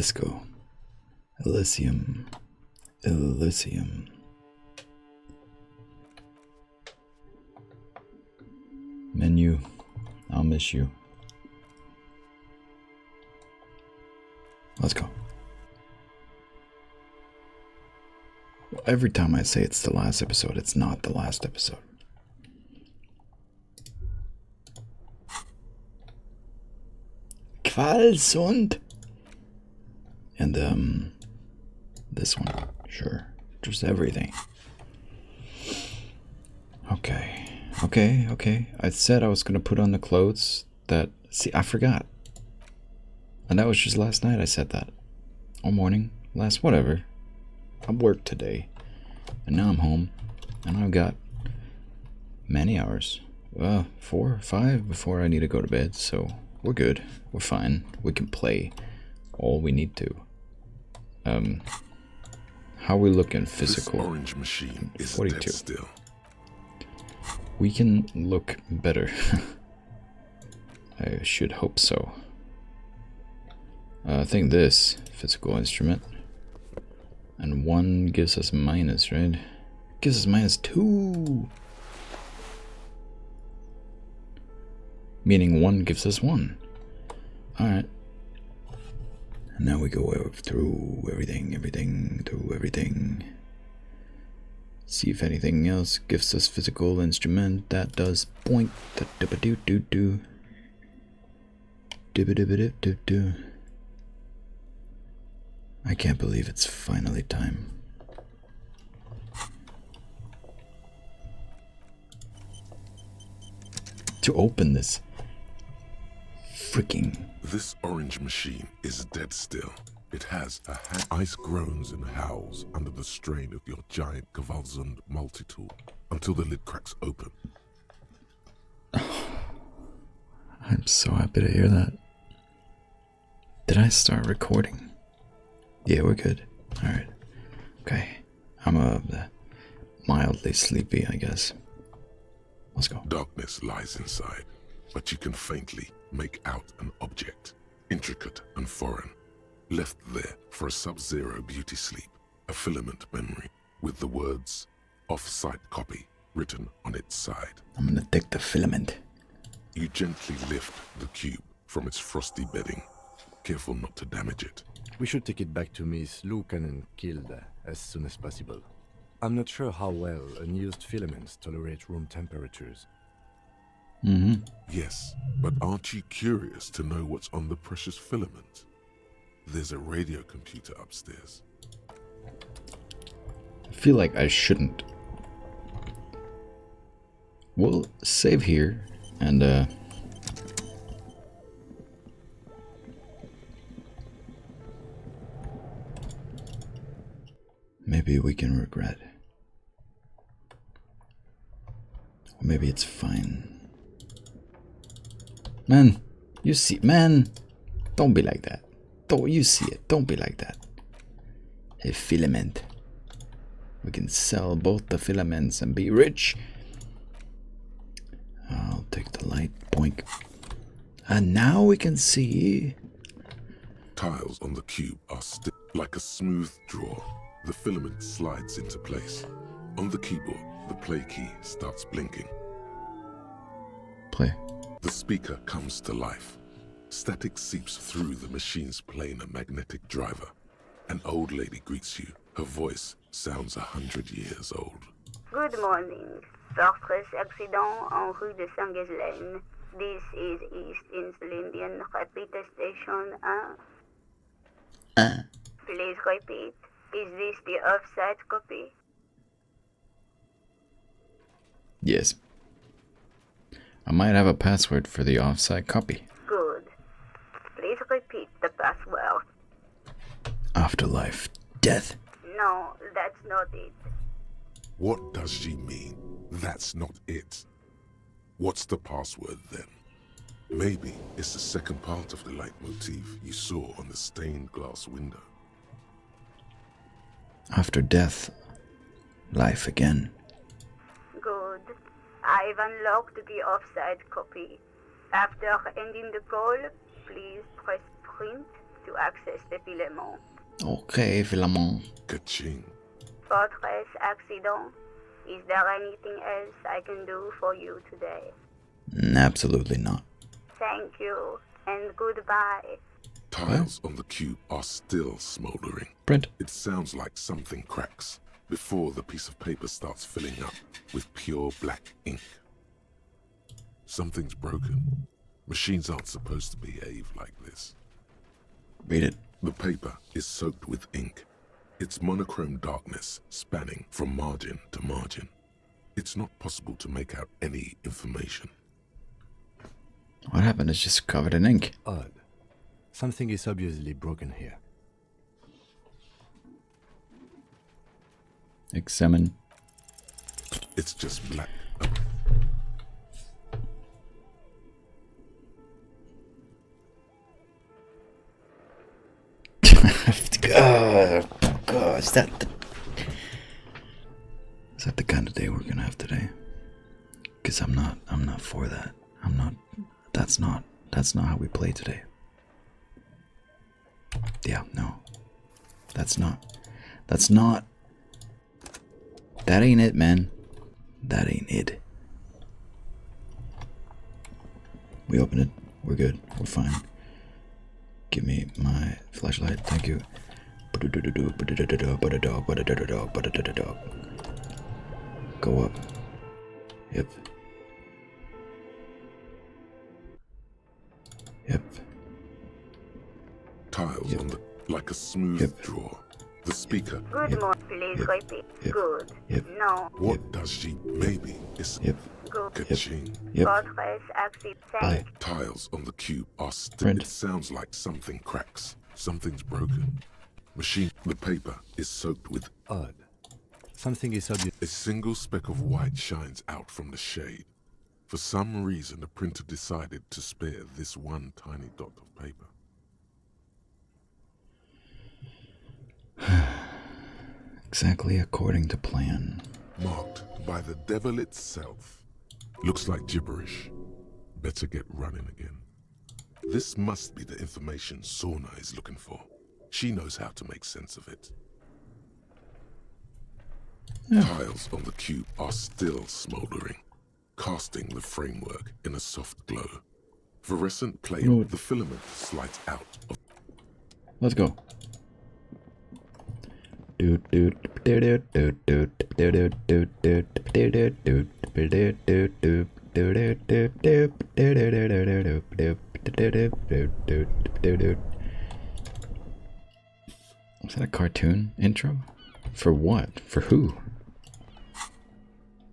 Francisco. Elysium. Elysium. Menu. I'll miss you. Let's go. Every time I say it's the last episode, it's not the last episode. Qualsund. And this one, sure, just everything. Okay. I said I was gonna put on the clothes that. See, I forgot. And that was just last night I said that. All morning, whatever. I worked today. And now I'm home. And I've got many hours. 4 or 5 before I need to go to bed. So we're good. We're fine. We can play all we need to. How we looking physical? This orange machine is 42. dead still. We can look better. I should hope so. I think this physical instrument. And 1 gives us minus, right? Gives us -2. Meaning 1 gives us 1. Alright. And now we go through everything. See if anything else gives us physical instrument that does point. I can't believe it's finally time. To open this freaking. This orange machine is dead still. It has a ice groans and howls under the strain of your giant Kvalsund multi-tool until the lid cracks open. I'm so happy to hear that. Did I start recording? Yeah, we're good. Alright. Okay. I'm mildly sleepy, I guess. Let's go. Darkness lies inside, but you can faintly make out an object, intricate and foreign, left there for a sub-zero beauty sleep, a filament memory with the words off-site copy written on its side. I'm gonna take the filament. You gently lift the cube from its frosty bedding, careful not to damage it. We should take it back to Miss Lucan and killed as soon as possible. I'm not sure how well unused filaments tolerate room temperatures. Yes, but aren't you curious to know what's on the precious filament? There's a radio computer upstairs. I feel like I shouldn't. We'll save here and maybe we can regret. Or maybe it's fine. Man, you see, man, don't be like that. Don't you see it? Don't be like that. A filament. We can sell both the filaments and be rich. I'll take the light. Boink. And now we can see. Tiles on the cube are stiff like a smooth draw. The filament slides into place. On the keyboard, the play key starts blinking. Play. The speaker comes to life. Static seeps through the machine's planar magnetic driver. An old lady greets you. Her voice sounds 100 years old. Good morning. Fortress accident en rue de Saint-Ghislaine. This is East Insulindian Repeater Station 1. Please repeat. Is this the offsite copy? Yes. I might have a password for the offsite copy. Good. Please repeat the password. Afterlife. Death. No, that's not it. What does she mean? That's not it. What's the password then? Maybe it's the second part of the leitmotif you saw on the stained glass window. After death. Life again. Good. I've unlocked the offsite copy. After ending the call, please press print to access the filament. Okay, filament. Ka-ching. Fortress Accident, is there anything else I can do for you today? Absolutely not. Thank you, and goodbye. Tiles on the cube are still smoldering. Print. It sounds like something cracks before the piece of paper starts filling up with pure black ink. Something's broken. Machines aren't supposed to behave like this. Read it. The paper is soaked with ink. Its monochrome darkness spanning from margin to margin. It's not possible to make out any information. What happened? It's just covered in ink. Odd. Something is obviously broken here. Examine. It's just black. God, is that the kind of day we're gonna have today? Because I'm not for that. That's not how we play today. Yeah, no. That ain't it, man. That ain't it. We open it. We're good. We're fine. Give me my flashlight. Thank you. Go up. Yep. Yep. Tiles on the like a smooth drawer. The speaker. Good morning, please repeat. Good. No. What does she? Maybe it's Good. ka-ching. Fortress Accident. Tiles on the cube are still. It sounds like something cracks. Something's broken. Machine. The paper is soaked with. Odd. Something is obvious. A single speck of white shines out from the shade. For some reason, the printer decided to spare this one tiny dot of paper. Exactly according to plan. Marked by the devil itself. Looks like gibberish. Better get running again. This must be the information Sorna is looking for. She knows how to make sense of it. Tiles on the cube are still smoldering, casting the framework in a soft glow. Fluorescent plate, the filament slides out of. Let's go. Was that a cartoon intro? For what? For who?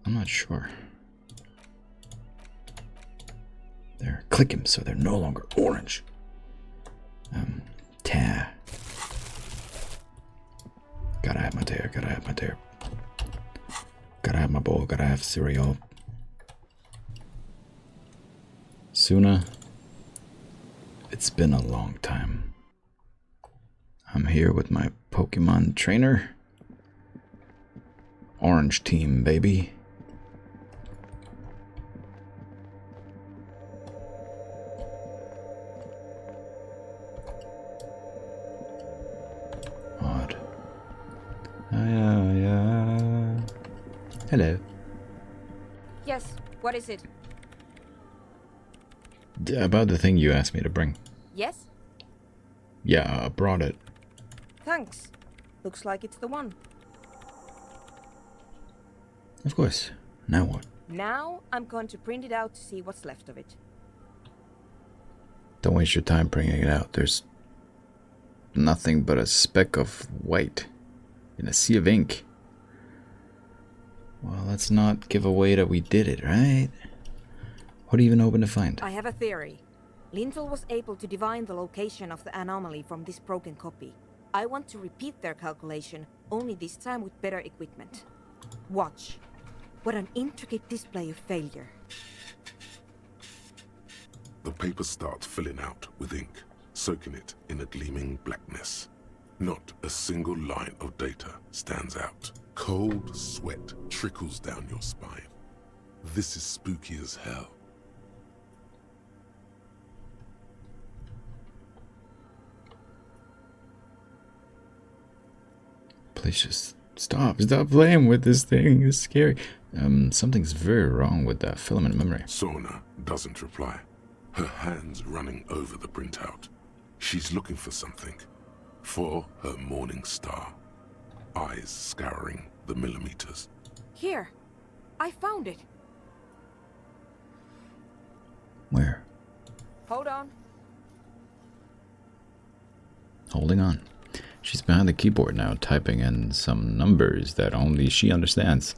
I'm not sure. There, click him so they're no longer orange. Ta. Gotta have my tear, gotta have my tear. Gotta have my bowl, gotta have cereal. Suna, it's been a long time. I'm here with my Pokemon trainer. Orange team, baby. Odd. Hello. Yes, what is it? About the thing you asked me to bring. Yes? Yeah, I brought it. Thanks. Looks like it's the one. Of course. Now what? Now I'm going to print it out to see what's left of it. Don't waste your time printing it out. There's nothing but a speck of white in a sea of ink. Well, let's not give away that we did it, right? What are you even hoping to find? I have a theory. Lintel was able to divine the location of the anomaly from this broken copy. I want to repeat their calculation, only this time with better equipment. Watch. What an intricate display of failure. The paper starts filling out with ink, soaking it in a gleaming blackness. Not a single line of data stands out. Cold sweat trickles down your spine. This is spooky as hell. Please just stop playing with this thing. It's scary. Something's very wrong with that filament memory. Sorna doesn't reply, her hands running over the printout. She's looking for something. For her morning star. Eyes scouring the millimeters. Here. I found it. Where? Hold on. Holding on. She's behind the keyboard now, typing in some numbers that only she understands.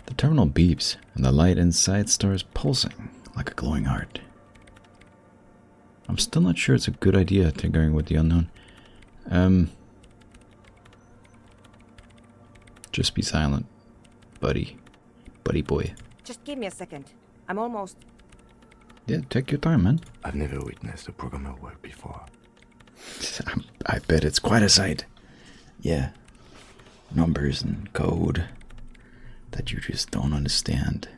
The terminal beeps, and the light inside starts pulsing like a glowing heart. I'm still not sure it's a good idea tinkering with the unknown. Just be silent, buddy. Buddy boy. Just give me a second. I'm almost... Yeah, take your time, man. I've never witnessed a programmer work before. I bet it's quite a sight. Yeah. Numbers and code that you just don't understand.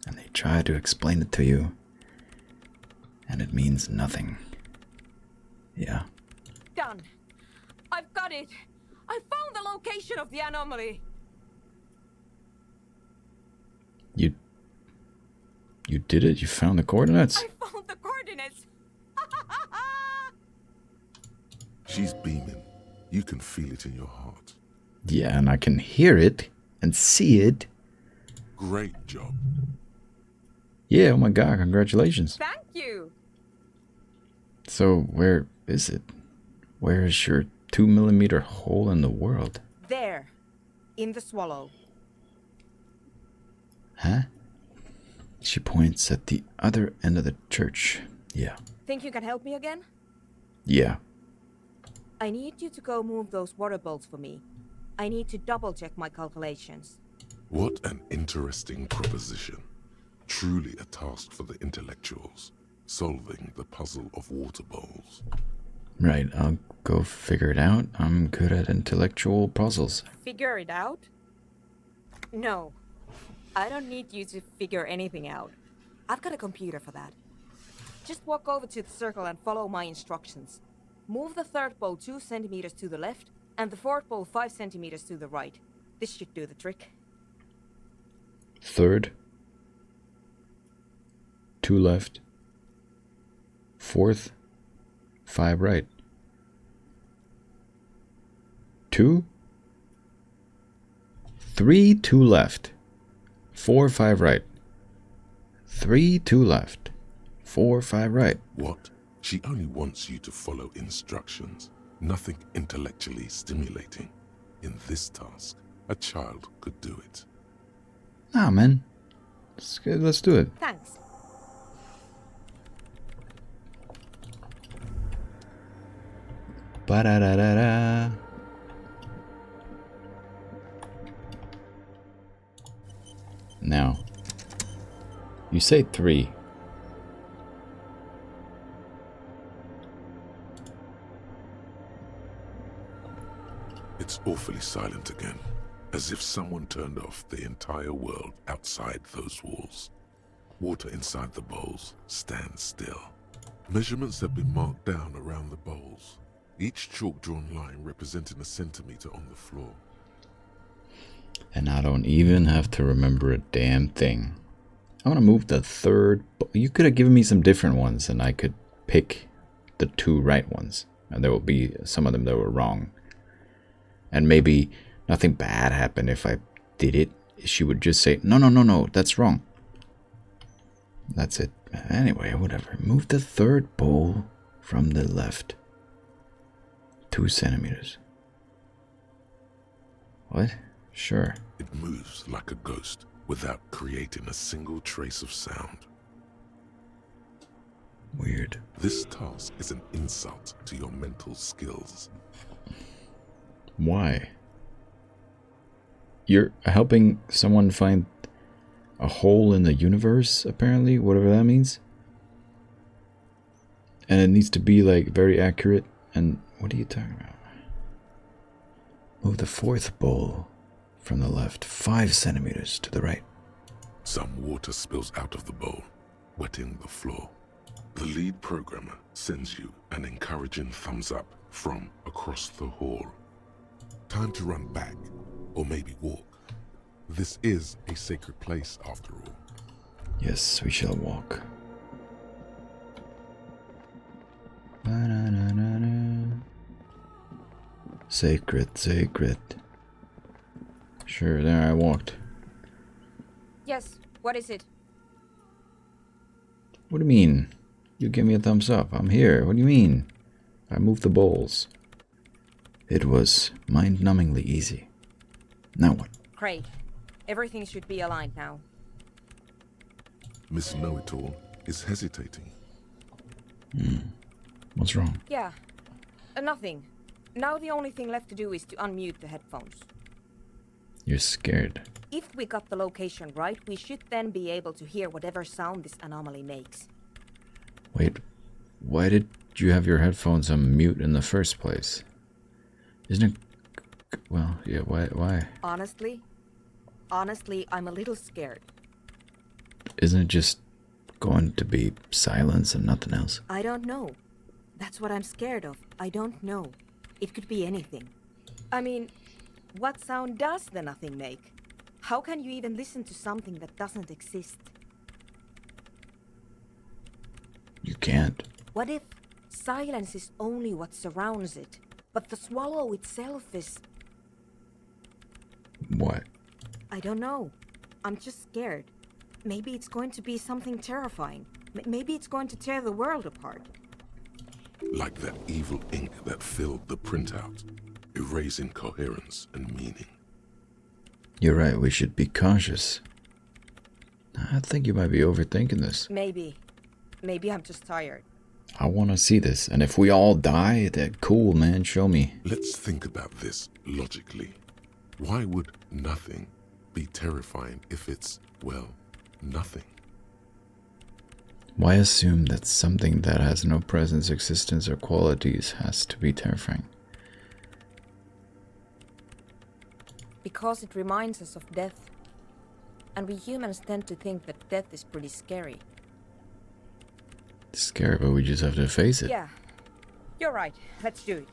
And they try to explain it to you. And it means nothing. Yeah. Done. I've got it. I found the location of the anomaly. You did it? You found the coordinates? I found the coordinates. She's beaming. You can feel it in your heart. Yeah, and I can hear it and see it. Great job. Yeah, oh my god, congratulations. Thank you. So, where is it? Where is your 2mm hole in the world? There. In the swallow. Huh? She points at the other end of the church. Yeah. Think you can help me again? Yeah. I need you to go move those water bolts for me. I need to double check my calculations. What an interesting proposition. Truly a task for the intellectuals. Solving the puzzle of water bowls. Right, I'll go figure it out. I'm good at intellectual puzzles. Figure it out? No. I don't need you to figure anything out. I've got a computer for that. Just walk over to the circle and follow my instructions. Move the third bowl 2 centimeters to the left and the fourth bowl 5 centimeters to the right. This should do the trick. Third. 2 left. Fourth. 5 right. 2. 3, 2 left. 4, 5 right. 3, 2 left. 4, 5 right. What? She only wants you to follow instructions. Nothing intellectually stimulating. In this task, a child could do it. Ah, man. Let's do it. Thanks. Ba-da-da-da-da. Now, you say 3. It's awfully silent again, as if someone turned off the entire world outside those walls. Water inside the bowls stands still. Measurements have been marked down around the bowls, each chalk-drawn line representing a centimeter on the floor. And I don't even have to remember a damn thing. I want to move the third. You could have given me some different ones and I could pick the 2 right ones. And there will be some of them that were wrong. And maybe nothing bad happened if I did it. She would just say, no, that's wrong. That's it. Anyway, whatever. Move the third bowl from the left. 2 centimeters. What? Sure. It moves like a ghost without creating a single trace of sound. Weird. This task is an insult to your mental skills. Why? You're helping someone find a hole in the universe, apparently, whatever that means. And it needs to be like very accurate. And what are you talking about? Move the fourth bowl from the left 5 centimeters to the right. Some water spills out of the bowl, wetting the floor. The lead programmer sends you an encouraging thumbs up from across the hall. Time to run back, or maybe walk. This is a sacred place, after all. Yes, we shall walk. Ba-na-na-na-na. Sacred, sacred. Sure, there I walked. Yes, what is it? What do you mean? You give me a thumbs up. I'm here. What do you mean? I moved the bowls. It was mind-numbingly easy. Now what? Craig, everything should be aligned now. Miss Know-It-All is hesitating. What's wrong? Yeah, nothing. Now the only thing left to do is to unmute the headphones. You're scared. If we got the location right, we should then be able to hear whatever sound this anomaly makes. Wait, why did you have your headphones on mute in the first place? Isn't it... Well, yeah, why? Honestly, I'm a little scared. Isn't it just going to be silence and nothing else? I don't know. That's what I'm scared of. I don't know. It could be anything. I mean, what sound does the nothing make? How can you even listen to something that doesn't exist? You can't. What if silence is only what surrounds it, but the swallow itself is... What? I don't know. I'm just scared. Maybe it's going to be something terrifying. Maybe it's going to tear the world apart. Like that evil ink that filled the printout, erasing coherence and meaning. You're right, we should be cautious. I think you might be overthinking this. Maybe. Maybe I'm just tired. I want to see this, and if we all die, then cool, man, show me. Let's think about this logically. Why would nothing be terrifying if it's, well, nothing? Why assume that something that has no presence, existence, or qualities has to be terrifying? Because it reminds us of death. And we humans tend to think that death is pretty scary. It's scary, but we just have to face it. Yeah, you're right. Let's do it.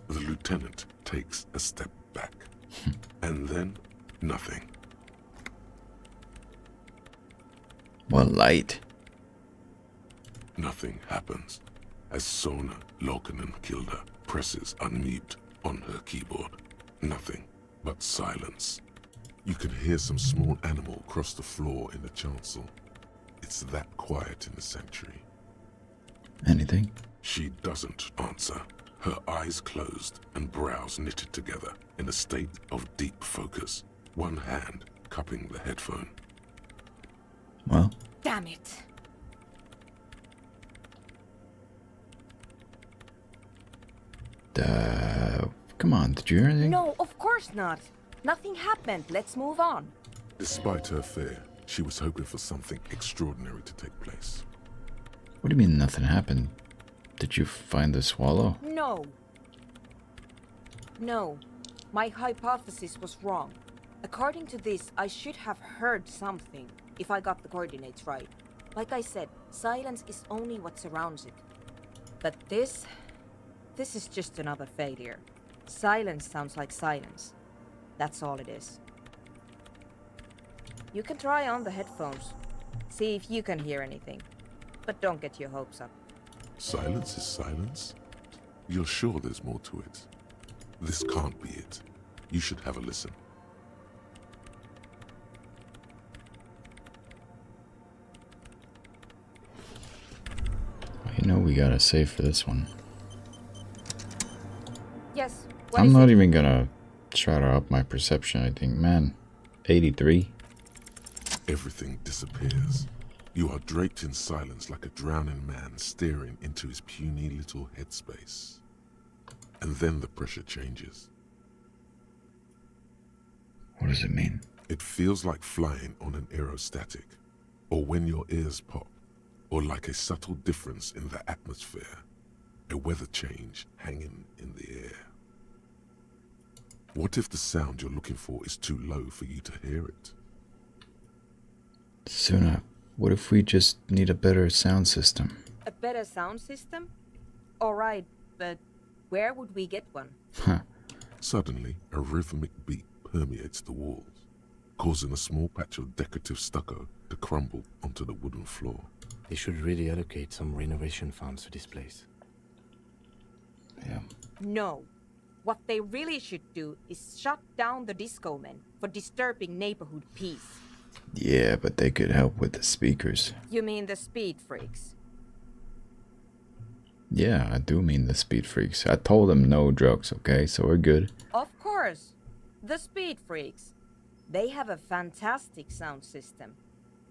The lieutenant takes a step back, and then nothing. What light? Nothing happens as Sona Lokanen-Kilda presses unmute on her keyboard. Nothing but silence. You can hear some small animal cross the floor in the chancel. It's that quiet in the sanctuary. Anything? She doesn't answer, her eyes closed and brows knitted together in a state of deep focus, one hand cupping the headphone. Well? Damn it. Come on, did you hear anything? No, of course not. Nothing happened. Let's move on. Despite her fear, she was hoping for something extraordinary to take place. What do you mean nothing happened? Did you find the swallow? No. No. My hypothesis was wrong. According to this, I should have heard something, if I got the coordinates right. Like I said, silence is only what surrounds it. But this is just another failure. Silence sounds like silence. That's all it is. You can try on the headphones. See if you can hear anything. But don't get your hopes up. Silence is silence? You're sure there's more to it? This can't be it. You should have a listen. You know we gotta save for this one. Yes. I'm not even gonna try to up my perception. I think, man, 83. Everything disappears. You are draped in silence like a drowning man staring into his puny little headspace. And then the pressure changes. What does it mean? It feels like flying on an aerostatic, or when your ears pop, or like a subtle difference in the atmosphere, a weather change hanging in the air. What if the sound you're looking for is too low for you to hear it? Suna, what if we just need a better sound system? A better sound system? Alright, but where would we get one? Huh. Suddenly, a rhythmic beat permeates the walls, causing a small patch of decorative stucco to crumble onto the wooden floor. They should really allocate some renovation funds to this place. Yeah. No. What they really should do is shut down the disco men for disturbing neighborhood peace. Yeah, but they could help with the speakers. You mean the speed freaks? Yeah, I do mean the speed freaks. I told them no drugs, okay? So we're good. Of course. The speed freaks. They have a fantastic sound system.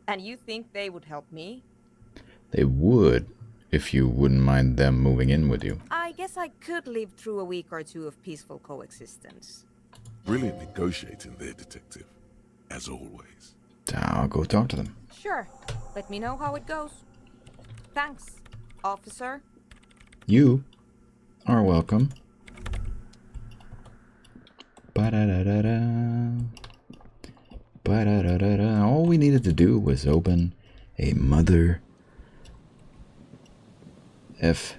And you think they would help me? They would, if you wouldn't mind them moving in with you. I guess I could live through a week or two of peaceful coexistence. Brilliant negotiating there, Detective. As always. I'll go talk to them. Sure. Let me know how it goes. Thanks, officer. You are welcome. Ba-da-da-da-da. Ba-da-da-da-da. All we needed to do was open a mother F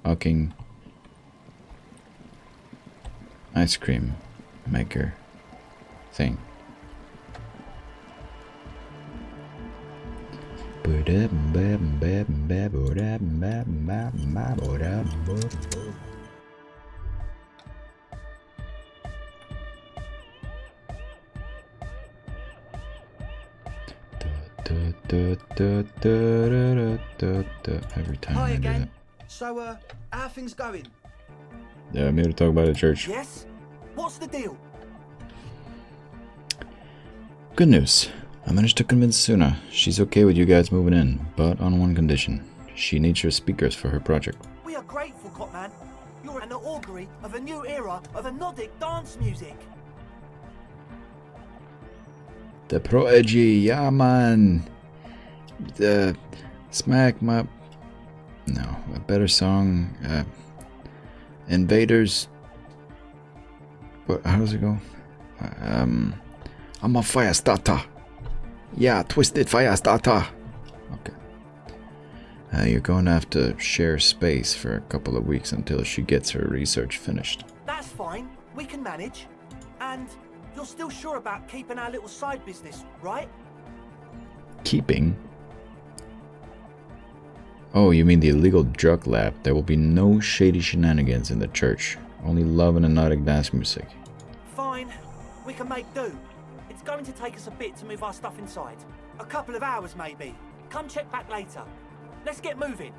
fucking ice cream maker thing. Every time Hi I do again. that. So, how are things going? Yeah, I'm here to talk about the church. Yes? What's the deal? Good news. I managed to convince Suna. She's okay with you guys moving in, but on one condition. She needs your speakers for her project. We are grateful, Copman. You're an augury of a new era of anodic dance music. The Prodigy, yeah man. The Smack my... No, a better song. Invaders. What? How does it go? I'm a fire starter. Yeah, twisted fire starter. Okay. You're going to have to share space for a couple of weeks until she gets her research finished. That's fine. We can manage. And you're still sure about keeping our little side business, right? Keeping? Oh, you mean the illegal drug lab? There will be no shady shenanigans in the church. Only love and hypnotic dance music. Fine. We can make do. It's going to take us a bit to move our stuff inside. A couple of hours, maybe. Come check back later. Let's get moving.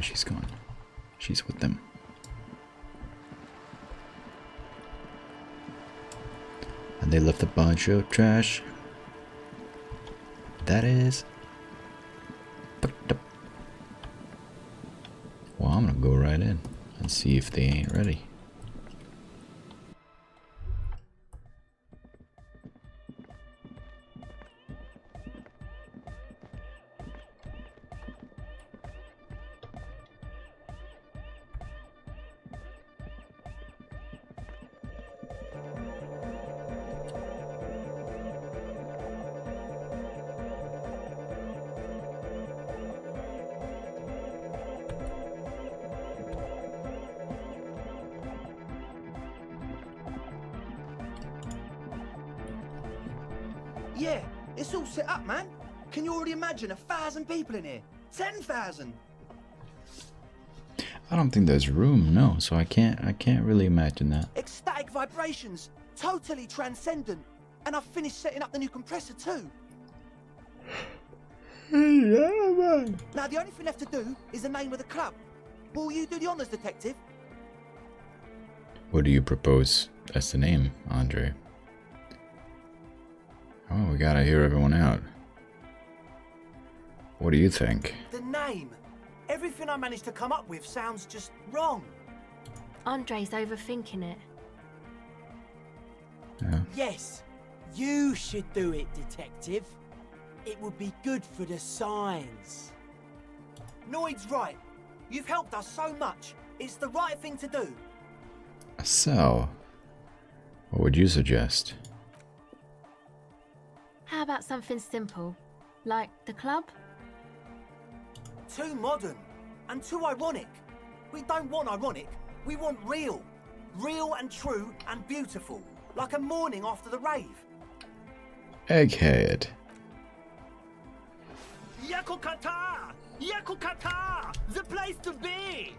She's gone. She's with them. And they left a bunch of trash. That is. Well, I'm gonna go right in and see if they ain't ready. Yeah, it's all set up, man. Can you already imagine 1,000 people in here? 10,000? I don't think there's room, no, so I can't really imagine that. Ecstatic vibrations, totally transcendent. And I've finished setting up the new compressor too. Yeah, man. Now the only thing left to do is the name of the club. Will you do the honors, detective? What do you propose as the name, Andre? Oh, we gotta hear everyone out. What do you think? The name. Everything I managed to come up with sounds just wrong. Andre's overthinking it. Yeah. Yes, you should do it, detective. It would be good for the signs. Noid's right. You've helped us so much. It's the right thing to do. So, what would you suggest? How about something simple? Like the club? Too modern and too ironic. We don't want ironic. We want real. Real and true and beautiful. Like a morning after the rave. Egghead. Yakukata! Yakukata! The place to be!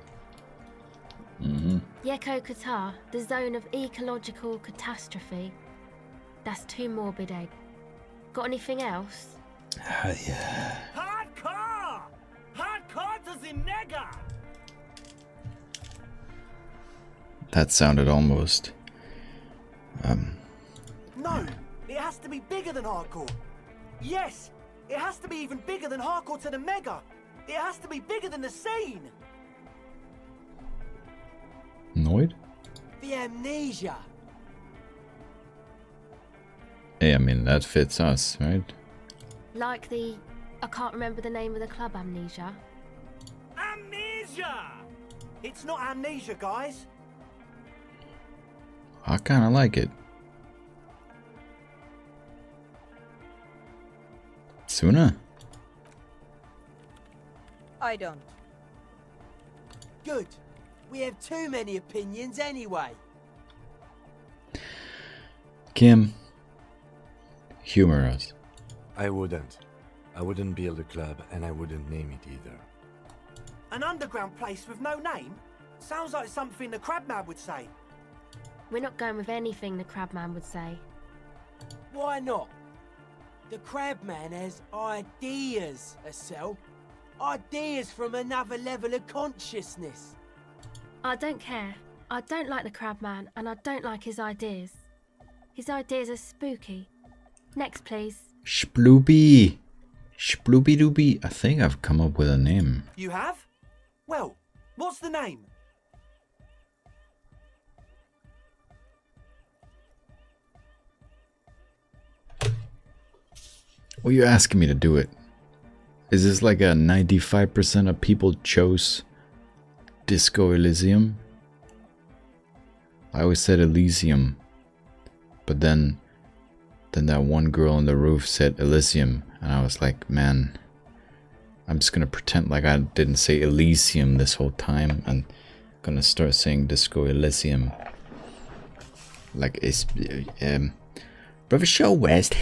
Yeko Qatar, the zone of ecological catastrophe. That's too morbid, Egg. Got anything else? Yeah. Hardcore! Hardcore to the nigger! That sounded almost... No! It has to be bigger than hardcore! Yes! It has to be even bigger than hardcore to the mega! It has to be bigger than the scene! Noid? The amnesia. Hey, I mean, that fits us, right? Like the... I can't remember the name of the club, Amnesia. Amnesia! It's not amnesia, guys. I kind of like it. Suna? I don't. Good. We have too many opinions anyway. Kim, humor us. I wouldn't. I wouldn't build a club, and I wouldn't name it either. An underground place with no name? Sounds like something the Crabman would say. We're not going with anything the Crabman would say. Why not? The Crabman has ideas, Estelle. Ideas from another level of consciousness. I don't care. I don't like the Crabman, and I don't like his ideas. His ideas are spooky. Next, please. Shploopy. Shploopy doopy. I think I've come up with a name. You have? Well, what's the name? Well, you're asking me to do it. Is this like a 95% of people chose Disco Elysium? I always said Elysium. But then that one girl on the roof said Elysium. And I was like, man, I'm just gonna pretend like I didn't say Elysium this whole time. And gonna start saying Disco Elysium. Like it's Brother Show West.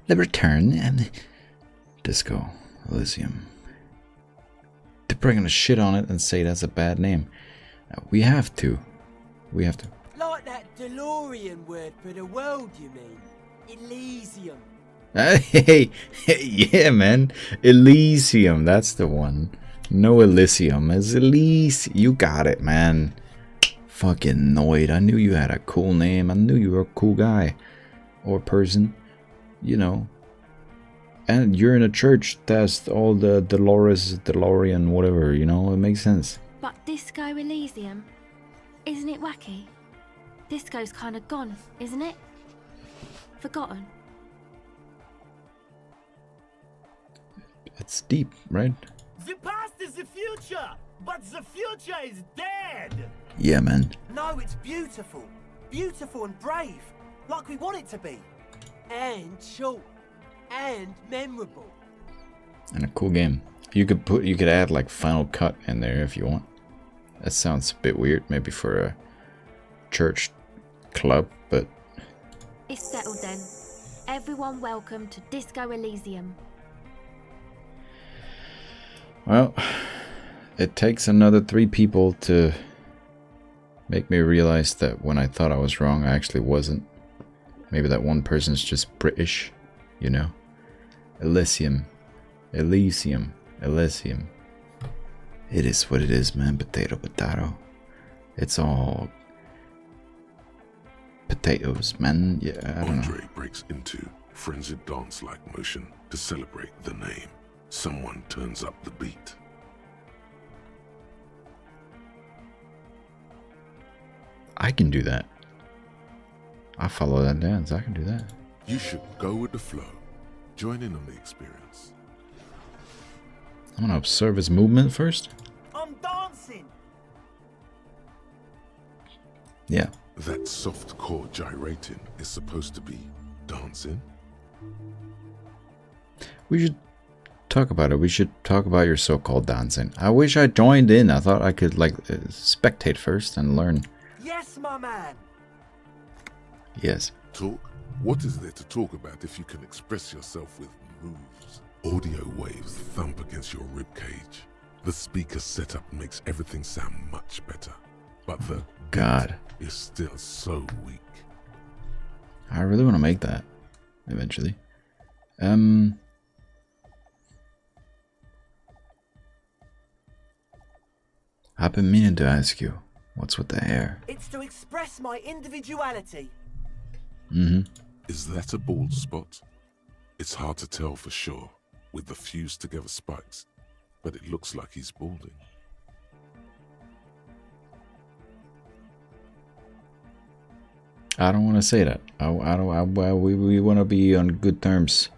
The return and Disco Elysium. They're probably gonna shit on it and say that's a bad name. We have to. We have to. Like that DeLorean word for the world, you mean? Elysium. Hey, yeah, man. Elysium, that's the one. No Elysium, it's Elysium. You got it, man. Fucking Noid. I knew you had a cool name. I knew you were a cool guy. Or person. You know. And you're in a church that's all the DeLorean, whatever, you know, it makes sense. But Disco Elysium? Isn't it wacky? Disco's kind of gone, isn't it? Forgotten. It's deep, right? The past is the future, but the future is dead. Yeah, man. No, it's beautiful. Beautiful and brave. Like we want it to be. And short. And memorable. And a cool game. You could add like Final Cut in there if you want. That sounds a bit weird, maybe for a church club, but It's settled then. Everyone welcome to Disco Elysium. well, it takes another 3 people to make me realize that when I thought I was wrong, I actually wasn't. Maybe that one person's just British, you know? Elysium. Elysium. Elysium. It is what it is, man. Potato, potato. It's all potatoes, man. Yeah, I don't know. Andre breaks into frenzied dance-like motion to celebrate the name. Someone turns up the beat. I can do that. I follow that dance. I can do that. You should go with the flow. Join in on the experience. I'm gonna observe his movement first. I'm dancing. Yeah. That soft core gyrating is supposed to be dancing. We should talk about it. We should talk about your so-called dancing. I wish I joined in. I thought I could like spectate first and learn. Yes, my man. Yes. Talk? What is there to talk about if you can express yourself with moves? Audio waves thump against your ribcage. The speaker setup makes everything sound much better. But the God is still so weak. I really want to make that eventually. I've been meaning to ask you, what's with the hair? It's to express my individuality. Is that a bald spot? It's hard to tell for sure with the fused together spikes, but it looks like he's balding. I don't want to say that. We want to be on good terms.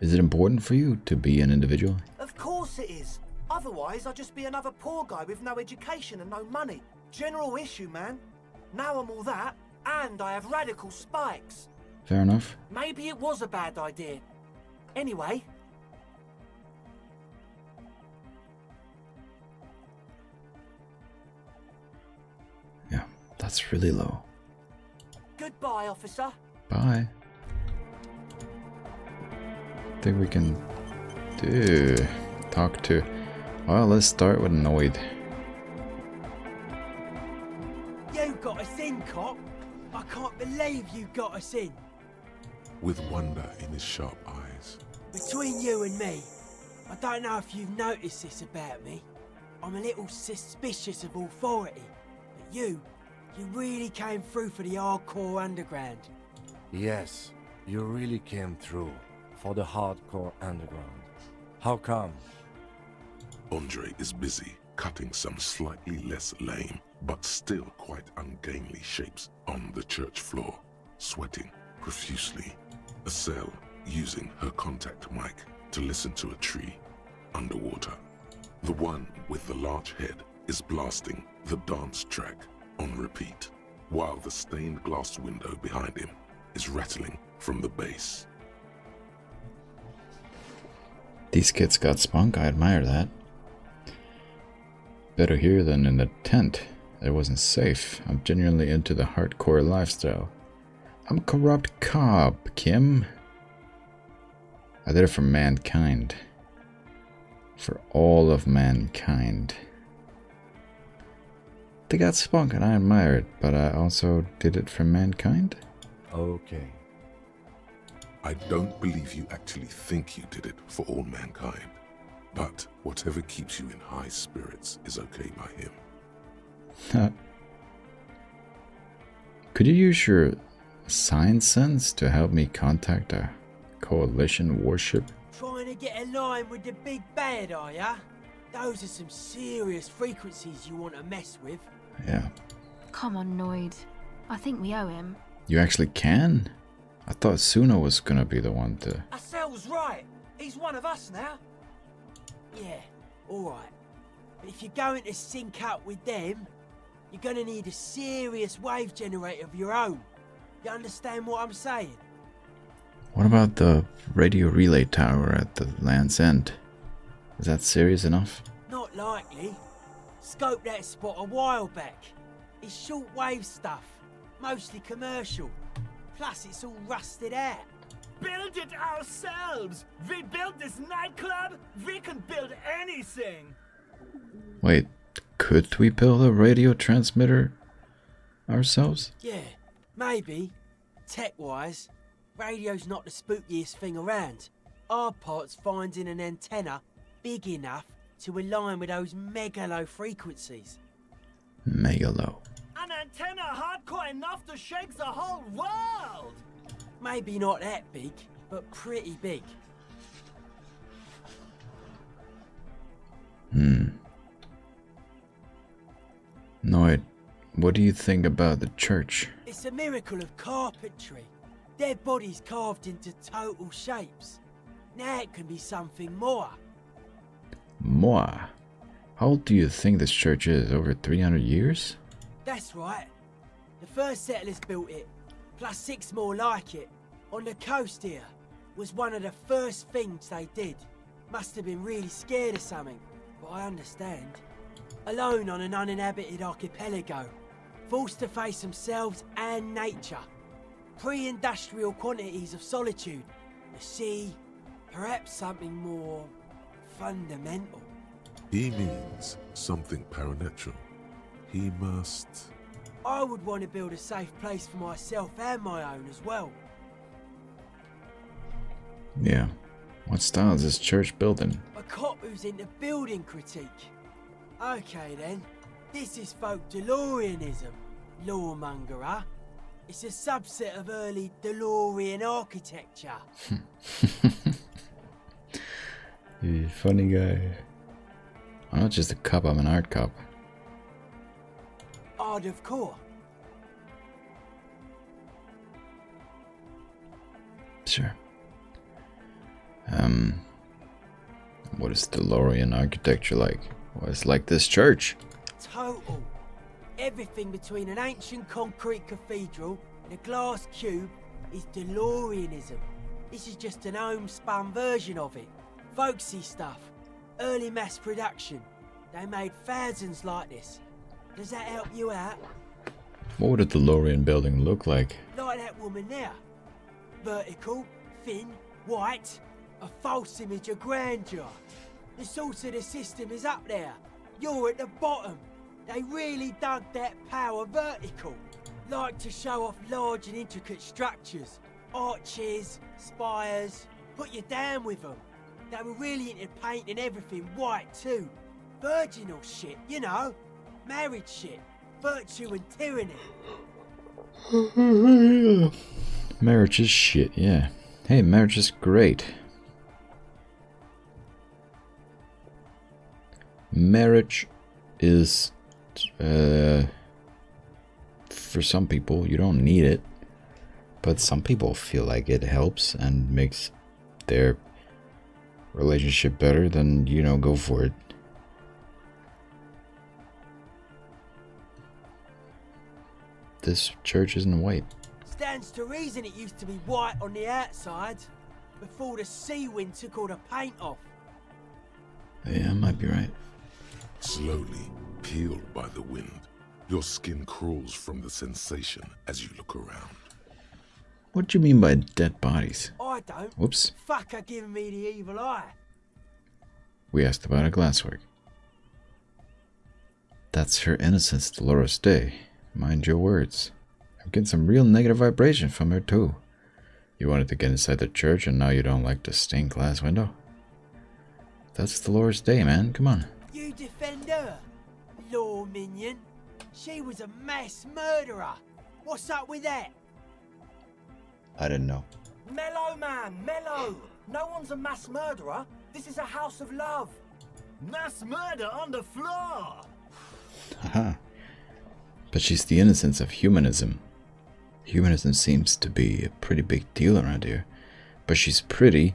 Is it important for you to be an individual? Of course it is. Otherwise, I'd just be another poor guy with no education and no money. General issue, man. Now I'm all that, and I have radical spikes. Fair enough. Maybe it was a bad idea. Anyway. Yeah, that's really low. Goodbye, officer. Bye. I think we can talk to. Well, let's start with Noid. You got us in, cop. I can't believe you got us in. With wonder in his sharp eyes. Between you and me, I don't know if you've noticed this about me. I'm a little suspicious of authority. But you really came through for the hardcore underground. Yes, you really came through for the hardcore underground. How come? Andre is busy cutting some slightly less lame, but still quite ungainly shapes on the church floor, sweating profusely. Estelle using her contact mic to listen to a tree underwater. The one with the large head is blasting the dance track on repeat, while the stained glass window behind him is rattling from the bass. These kids got spunk, I admire that. Better here than in the tent. It wasn't safe. I'm genuinely into the hardcore lifestyle. I'm a corrupt cop, Kim. I did it for mankind. For all of mankind. They got spunk and I admire it, but I also did it for mankind? Okay. I don't believe you actually think you did it for all mankind. But whatever keeps you in high spirits is okay by him. Could you use your sign sense to help me contact a coalition warship? Trying to get a line with the big bad, are ya? Those are some serious frequencies you want to mess with. Yeah. Come on, Noid. I think we owe him. You actually can? I thought Suna was gonna be the one to... Estelle's right. He's one of us now. Yeah, alright. But if you're going to sync up with them, you're going to need a serious wave generator of your own. You understand what I'm saying? What about the radio relay tower at the land's end? Is that serious enough? Not likely. Scoped that spot a while back. It's short-wave stuff, mostly commercial. Plus, it's all rusted out. Build it ourselves. We built this nightclub. We can build anything. Wait, could we build a radio transmitter ourselves? Yeah, maybe. Tech-wise, radio's not the spookiest thing around. Our part's finding an antenna big enough to align with those megalo frequencies. Megalo. An antenna hardcore enough to shake the whole world. Maybe not that big, but pretty big. Noid, what do you think about the church? It's a miracle of carpentry. Dead bodies carved into total shapes. Now it can be something more. Moi. How old do you think this church is? Over 300 years? That's right. The first settlers built it, plus 6 more like it, on the coast here. was one of the first things they did. Must have been really scared of something, but I understand. Alone on an uninhabited archipelago, forced to face themselves and nature. Pre-industrial quantities of solitude. The sea, perhaps something more fundamental. He means something paranatural. He must... I would want to build a safe place for myself and my own as well. Yeah. What style is this church building? A cop who's into building critique. Okay then, this is folk DeLoreanism, lawmongerer. It's a subset of early DeLorean architecture. You funny guy. I'm not just a cop, I'm an art cop. Art of core. Sure. What is DeLorean architecture like? Well, it's like this church. Total. Everything between an ancient concrete cathedral and a glass cube is DeLoreanism. This is just an homespun version of it. Folksy stuff. Early mass production. They made thousands like this. Does that help you out? What would a DeLorean building look like? Like that woman there. Vertical, thin, white. A false image of grandeur. The source of the system is up there. You're at the bottom. They really dug that power vertical. Like to show off large and intricate structures. Arches, spires. Put you down with them. They were really into painting everything white too. Virginal shit, you know. Marriage shit. Virtue and tyranny. Marriage is shit, yeah. Hey, marriage is great. Marriage is, for some people, you don't need it. But some people feel like it helps and makes their relationship better, then, you know, go for it. This church isn't white. Stands to reason it used to be white on the outside before the sea wind took all the paint off. Yeah, I might be right. Slowly, peeled by the wind, your skin crawls from the sensation as you look around. What do you mean by dead bodies? I don't. Whoops. Fuck her giving me the evil eye. We asked about her glasswork. That's her innocence, Dolores Day. Mind your words. I'm getting some real negative vibration from her too. You wanted to get inside the church and now you don't like the stained glass window? That's Dolores Day, man. Come on. You defend her, law minion. She was a mass murderer. What's up with that? I didn't know. Mellow, man, mellow. No one's a mass murderer. This is a house of love. Mass murder on the floor. Haha. But she's the innocence of humanism. Humanism seems to be a pretty big deal around here. But she's pretty.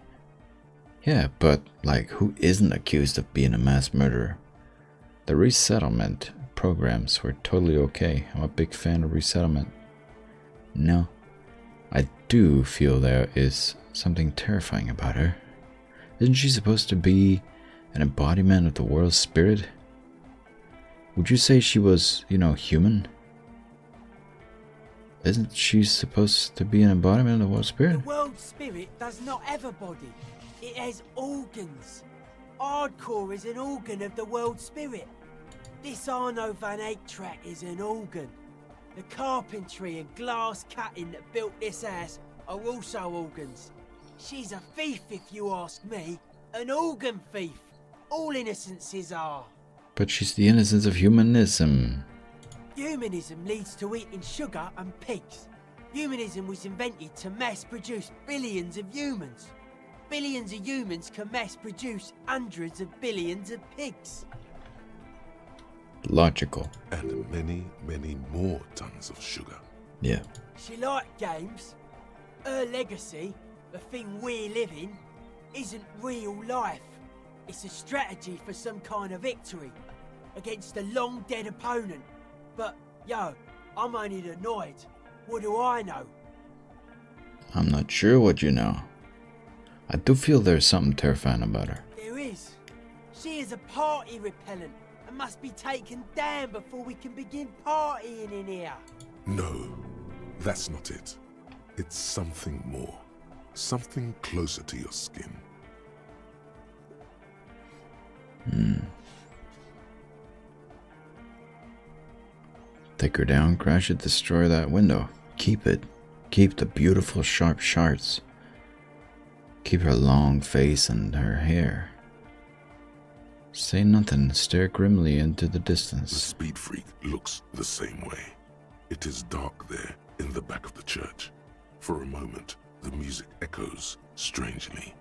Yeah, but like, who isn't accused of being a mass murderer? The resettlement programs were totally okay. I'm a big fan of resettlement. No, I do feel there is something terrifying about her. Isn't she supposed to be an embodiment of the world's spirit? Would you say she was, you know, human? Isn't she supposed to be an embodiment of the world's spirit? The world spirit does not have a body. It has organs. Hardcore is an organ of the world spirit. This Arno van Eyck track is an organ. The carpentry and glass cutting that built this house are also organs. She's a thief, if you ask me. An organ thief. All innocences are. But she's the innocence of humanism. Humanism leads to eating sugar and pigs. Humanism was invented to mass produce billions of humans. Billions of humans can mass produce hundreds of billions of pigs. Logical. And many, many more tons of sugar. Yeah. She liked games. Her legacy, the thing we live in, isn't real life. It's a strategy for some kind of victory against a long dead opponent. But, yo, I'm only annoyed. What do I know? I'm not sure what you know. I do feel there's something terrifying about her. There is. She is a party repellent and must be taken down before we can begin partying in here. No, that's not it. It's something more. Something closer to your skin. Take her down, crash it, destroy that window. Keep it. Keep the beautiful sharp shards. Keep her long face and her hair. Say nothing, stare grimly into the The distance. speed freak looks the same way. It is dark there in the back of the church. For a moment, the music echoes strangely.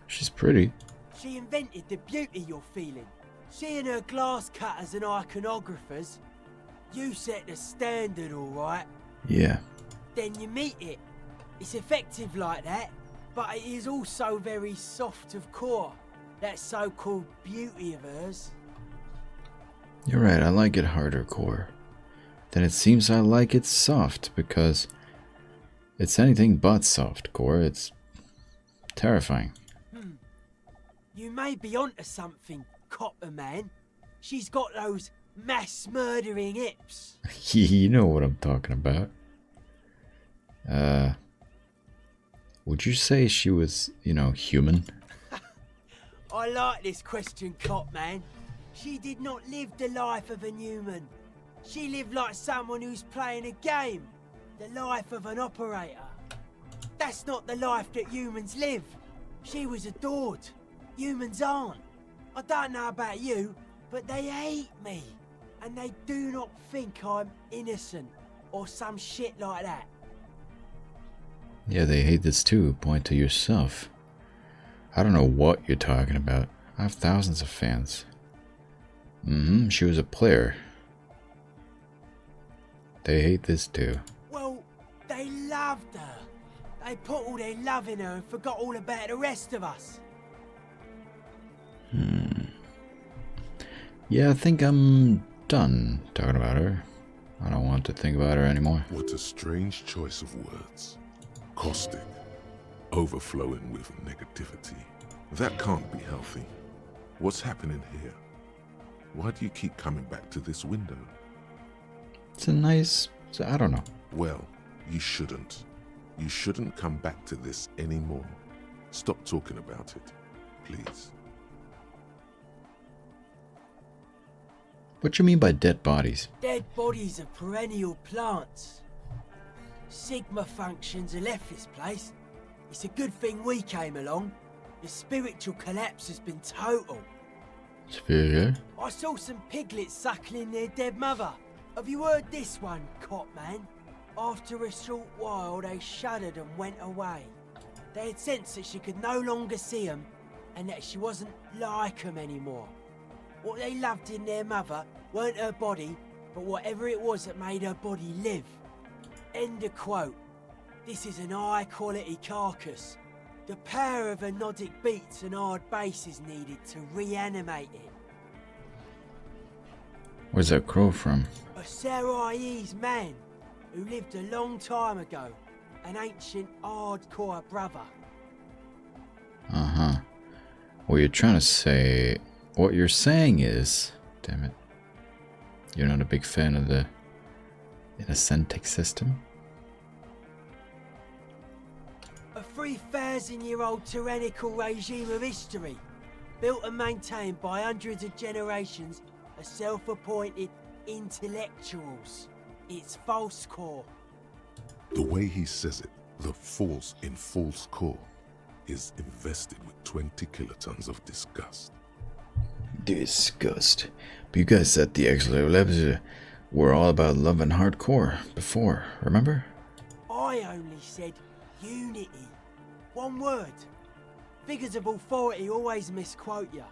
She's pretty. She invented the beauty you're feeling. She and her glass cutters and iconographers. You set the standard, all right. Yeah. Then you meet it. It's effective like that, but it is also very soft of core. That so-called beauty of hers. You're right, I like it harder core. Then it seems I like it soft because it's anything but soft core. It's terrifying. You may be onto something, copper man. She's got those mass murdering hips. You know what I'm talking about. Would you say she was, human? I like this question, cop man. She did not live the life of a human. She lived like someone who's playing a game. The life of an operator. That's not the life that humans live. She was adored. Humans aren't. I don't know about you, but they hate me. And they do not think I'm innocent or some shit like that. Yeah, they hate this too. Point to yourself. I don't know what you're talking about. I have thousands of fans. She was a player. They hate this too. Well, they loved her. They put all their love in her and forgot all about the rest of us. Yeah, I think I'm done talking about her. I don't want to think about her anymore. What a strange choice of words. Caustic. Overflowing with negativity. That can't be healthy. What's happening here? Why do you keep coming back to this window? It's a nice... I don't know. Well, you shouldn't. You shouldn't come back to this anymore. Stop talking about it, please. What you mean by dead bodies? Dead bodies are perennial plants. Sigma functions have left this place. It's a good thing we came along. The spiritual collapse has been total. Superior? I saw some piglets suckling their dead mother. Have you heard this one, cop man? After a short while, they shuddered and went away. They had sensed that she could no longer see them and that she wasn't like them anymore. What they loved in their mother weren't her body, but whatever it was that made her body live. End of quote. This is an high-quality carcass. The power of anodic beats and hard bass is needed to reanimate it. Where's that crow from? A Sarais man who lived a long time ago. An ancient hardcore brother. Uh-huh. What you're trying to say... What you're saying is... Damn it. You're not a big fan of the... Inacentic system? A 3,000-year-old tyrannical regime of history. Built and maintained by hundreds of generations of self-appointed intellectuals. It's false core. The way he says it, the false in false core, is invested with 20 kilotons of disgust. Disgust. But you guys said the AAAALWAYS were all about love and hardcore before, remember? I only said unity. One word. Figures of authority always misquote you.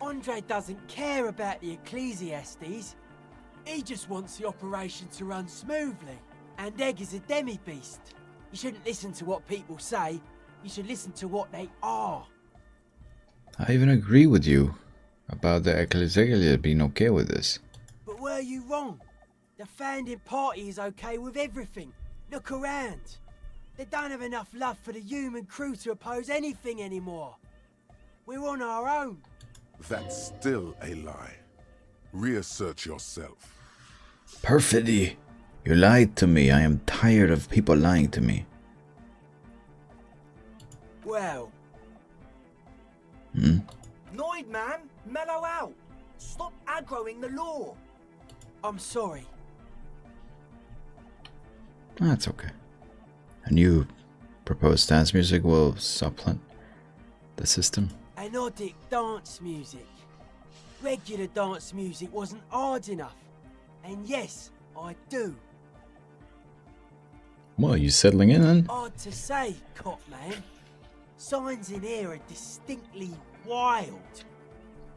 Andre doesn't care about the Ecclesiastes. He just wants the operation to run smoothly. And Egg is a demi-beast. You shouldn't listen to what people say. You should listen to what they are. I even agree with you about the AAAALWAYS being okay with this. But were you wrong? The founding party is okay with everything. Look around. They don't have enough love for the human crew to oppose anything anymore. We're on our own. That's still a lie. Reassert yourself. Perfidy! You lied to me. I am tired of people lying to me. Well... Noid, man! Mellow out! Stop aggroing the law! I'm sorry. That's okay. A new proposed dance music will supplement the system. Anodic dance music. Regular dance music wasn't hard enough. And yes, I do. Well, you settling in then? Hard to say, cop man. Signs in here are distinctly wild.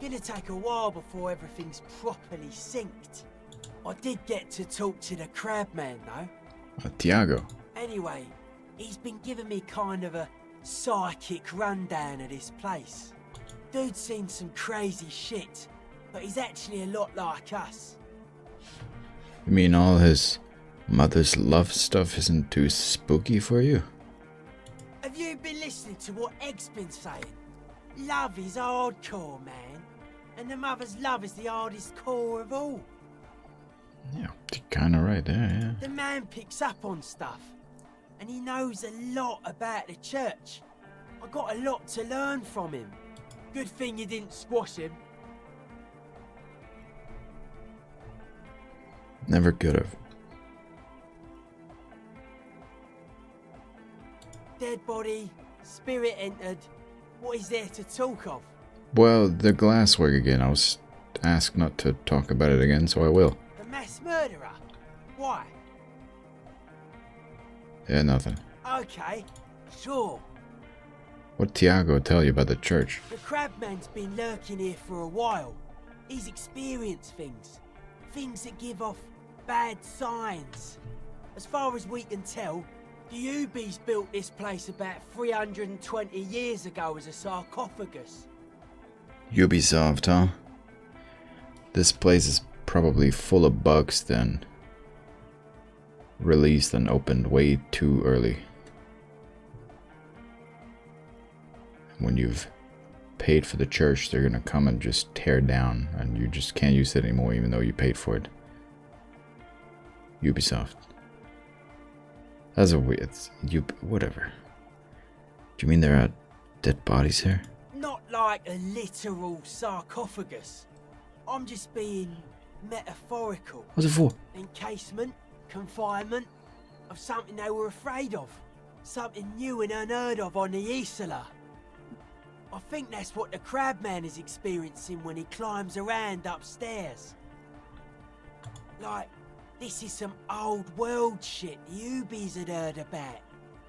Gonna take a while before everything's properly synced. I did get to talk to the crab man though. Tiago. Anyway, he's been giving me kind of a psychic rundown of this place. Dude's seen some crazy shit, but he's actually a lot like us. You mean all his mother's love stuff isn't too spooky for you? Have you been listening to what Egg's been saying? Love is hardcore, man. And the mother's love is the hardest core of all. Yeah, you're kinda right there, yeah. The man picks up on stuff. And he knows a lot about the church. I got a lot to learn from him. Good thing you didn't squash him. Never could have. Dead body, spirit entered. What is there to talk of? Well, the glasswork again. I was asked not to talk about it again, so I will. The mass murderer? Why? Yeah, nothing. Okay, sure. What Tiago tell you about the church? The crabman's been lurking here for a while. He's experienced things. Things that give off bad signs. As far as we can tell, the Ubies built this place about 320 years ago as a sarcophagus. Ubisoft, huh? This place is probably full of bugs then. Released and opened way too early. When you've paid for the church, they're gonna come and just tear down, and you just can't use it anymore even though you paid for it. Ubisoft. That's a weird... whatever. Do you mean there are dead bodies here? Not like a literal sarcophagus. I'm just being metaphorical. What's it for? Encasement, confinement, of something they were afraid of. Something new and unheard of on the Isla. I think that's what the crabman is experiencing when he climbs around upstairs. Like, this is some old world shit the Ubies had heard about.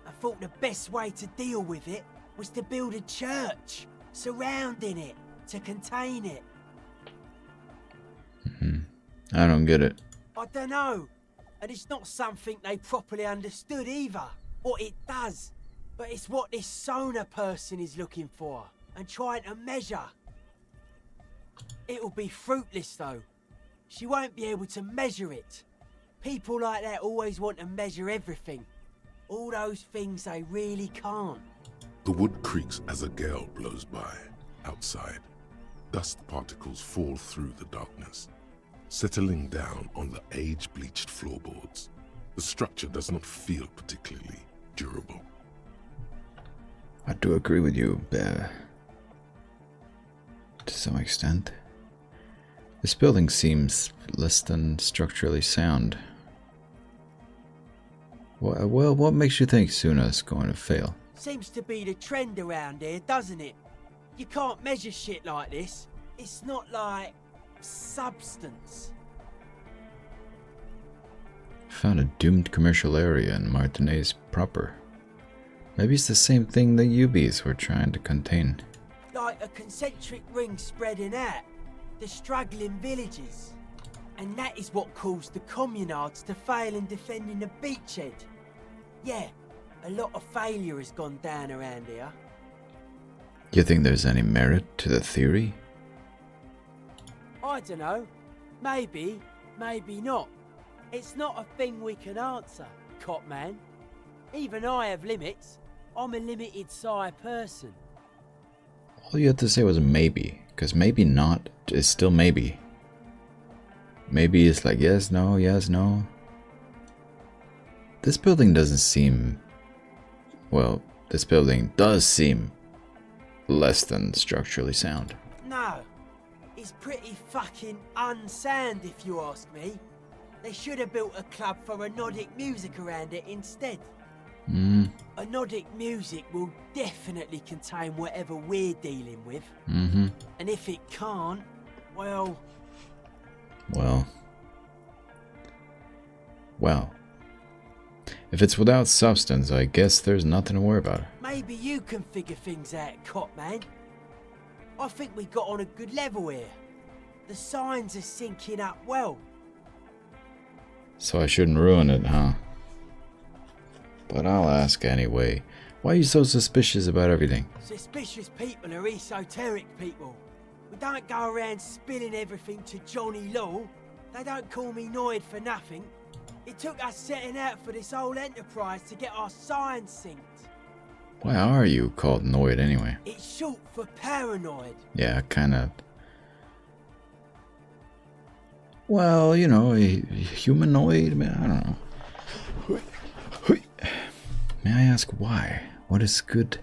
I thought the best way to deal with it was to build a church, surrounding it, to contain it. I don't get it. I don't know. And it's not something they properly understood either. What it does. But it's what this sonar person is looking for. And trying to measure. It'll be fruitless though. She won't be able to measure it. People like that always want to measure everything. All those things they really can't. The wood creaks as a gale blows by. Outside, dust particles fall through the darkness, settling down on the age-bleached floorboards. The structure does not feel particularly durable. I do agree with you, to some extent. This building seems less than structurally sound. Well, what makes you think Suna's going to fail? Seems to be the trend around here, doesn't it? You can't measure shit like this. It's not like substance. Found a doomed commercial area in Martinez proper. Maybe it's the same thing the Ubies were trying to contain. Like a concentric ring spreading out. The struggling villages. And that is what caused the communards to fail in defending the beachhead. Yeah, a lot of failure has gone down around here. You think there's any merit to the theory? I don't know. Maybe, maybe not. It's not a thing we can answer, cop man. Even I have limits. I'm a limited size person. All you had to say was maybe, because maybe not is still maybe. Maybe it's like yes, no, yes, no. This building doesn't seem... Well, this building does seem less than structurally sound. No, it's pretty fucking unsound if you ask me. They should have built a club for anodic music around it instead. Anodic music will definitely contain whatever we're dealing with. And if it can't, well... Well. If it's without substance, I guess there's nothing to worry about. Maybe you can figure things out, Cop Man. I think we got on a good level here. The signs are syncing up well. So I shouldn't ruin it, huh? But I'll ask anyway. Why are you so suspicious about everything? Suspicious people are esoteric people. We don't go around spilling everything to Johnny Law. They don't call me Noid for nothing. It took us setting out for this whole enterprise to get our signs synced. Why are you called Noid anyway? It's short for paranoid. Yeah, kinda. Well, you know, a humanoid, man, I don't know. May I ask why? What is good?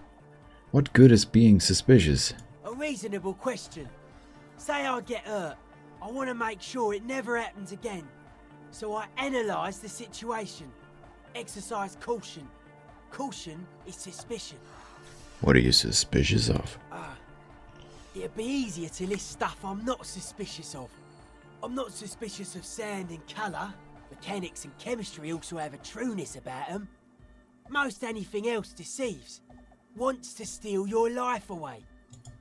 What good is being suspicious? A reasonable question. Say I get hurt. I want to make sure it never happens again. So I analyse the situation. Exercise caution. Caution is suspicion. What are you suspicious of? It'd be easier to list stuff I'm not suspicious of. I'm not suspicious of sound and colour. Mechanics and chemistry also have a trueness about them. Most anything else deceives. Wants to steal your life away.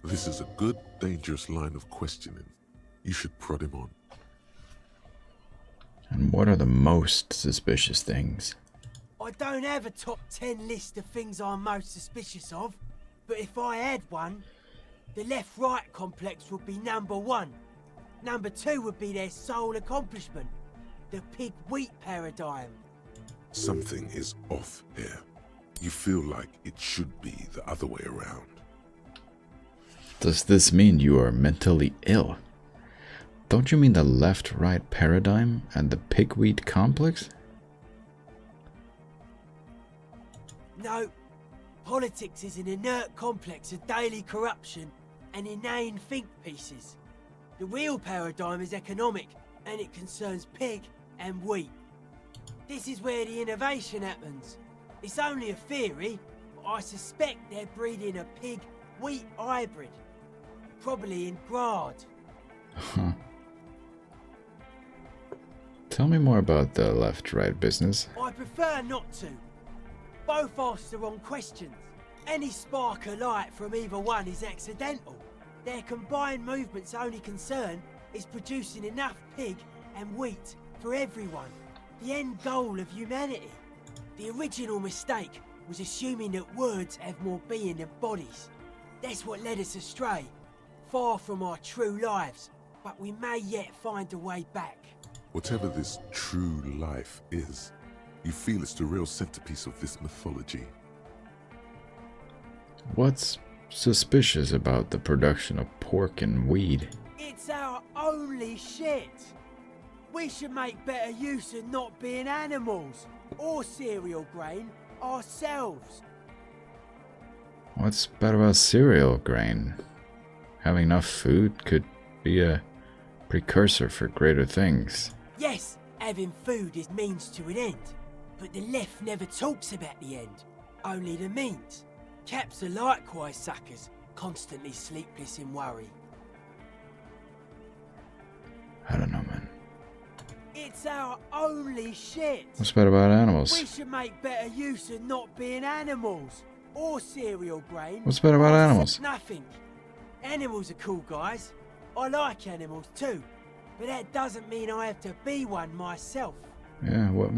This is a good, dangerous line of questioning. You should prod him on. And what are the most suspicious things? I don't have a top 10 list of things I'm most suspicious of, but if I had one, the left-right complex would be number 1. Number 2 would be their sole accomplishment, the pig-wheat paradigm. Something is off here. You feel like it should be the other way around. Does this mean you are mentally ill? Don't you mean the left-right paradigm and the pig-wheat complex? No. Politics is an inert complex of daily corruption and inane think pieces. The real paradigm is economic, and it concerns pig and wheat. This is where the innovation happens. It's only a theory, but I suspect they're breeding a pig-wheat hybrid. Probably in Grad. Huh. Tell me more about the left-right business. I prefer not to. Both ask the wrong questions. Any spark of light from either one is accidental. Their combined movement's only concern is producing enough pig and wheat for everyone. The end goal of humanity. The original mistake was assuming that words have more being than bodies. That's what led us astray. Far from our true lives, but we may yet find a way back. Whatever this true life is, you feel it's the real centerpiece of this mythology. What's suspicious about the production of pork and weed? It's our only shit. We should make better use of not being animals or cereal grain ourselves. What's bad about cereal grain? Having enough food could be a precursor for greater things. Yes, having food is means to an end. But the left never talks about the end, only the means. Caps are likewise suckers, constantly sleepless in worry. I don't know, man. It's our only shit. What's bad about animals? We should make better use of not being animals or cereal grain. What's bad about animals? Nothing. Animals are cool, guys. I like animals too, but that doesn't mean I have to be one myself. Yeah, well.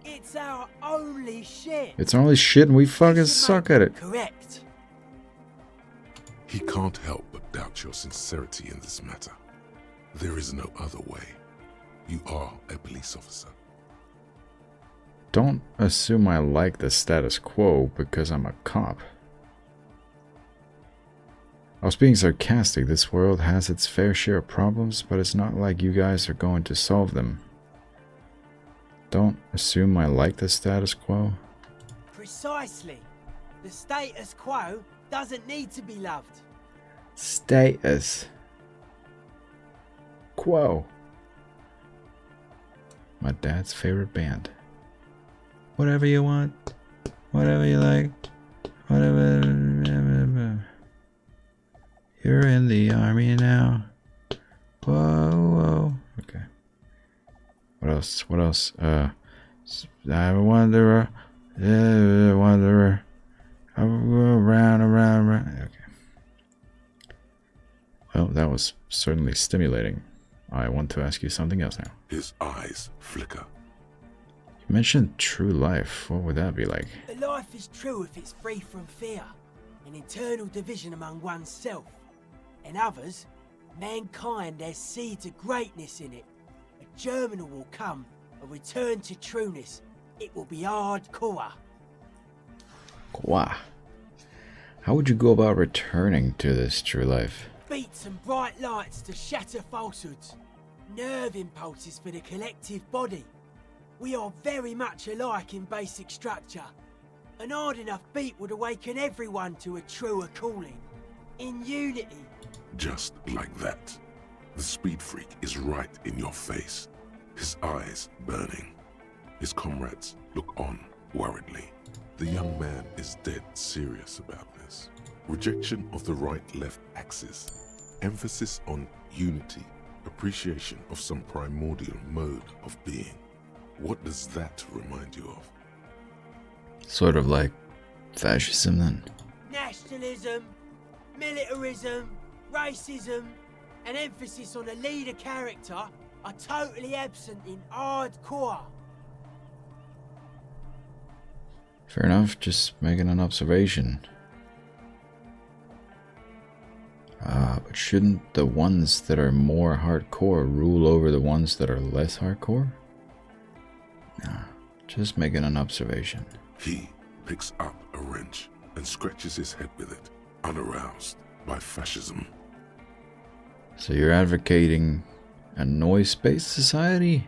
It's our only shit. It's our only shit and we fucking suck at it. Correct. He can't help but doubt your sincerity in this matter. There is no other way. You are a police officer. Don't assume I like the status quo because I'm a cop. I was being sarcastic. This world has its fair share of problems, but it's not like you guys are going to solve them. Don't assume I like the status quo. Precisely. The status quo doesn't need to be loved. Status quo. My dad's favorite band. Whatever you want, whatever you like, whatever. You're in the army now. Whoa, whoa. Okay. What else? What else? I'm a wanderer. Yeah, a wanderer. I will go around, around, around. Okay. Well, that was certainly stimulating. I want to ask you something else now. His eyes flicker. You mentioned true life. What would that be like? The life is true if it's free from fear, an internal division among oneself. In others, mankind has seeds of greatness in it. A germinal will come, a return to trueness. It will be hardcore. Wow. How would you go about returning to this true life? Beats and bright lights to shatter falsehoods. Nerve impulses for the collective body. We are very much alike in basic structure. An hard enough beat would awaken everyone to a truer calling. In unity. Just like that. The speed freak is right in your face. His eyes burning. His comrades look on worriedly. The young man is dead serious about this. Rejection of the right-left axis. Emphasis on unity. Appreciation of some primordial mode of being. What does that remind you of? Sort of like fascism then. Nationalism, militarism, racism, and emphasis on a leader character are totally absent in hardcore. Fair enough, just making an observation. But shouldn't the ones that are more hardcore rule over the ones that are less hardcore? Nah, just making an observation. He picks up a wrench and scratches his head with it, unaroused by fascism. So you're advocating a noise-based society?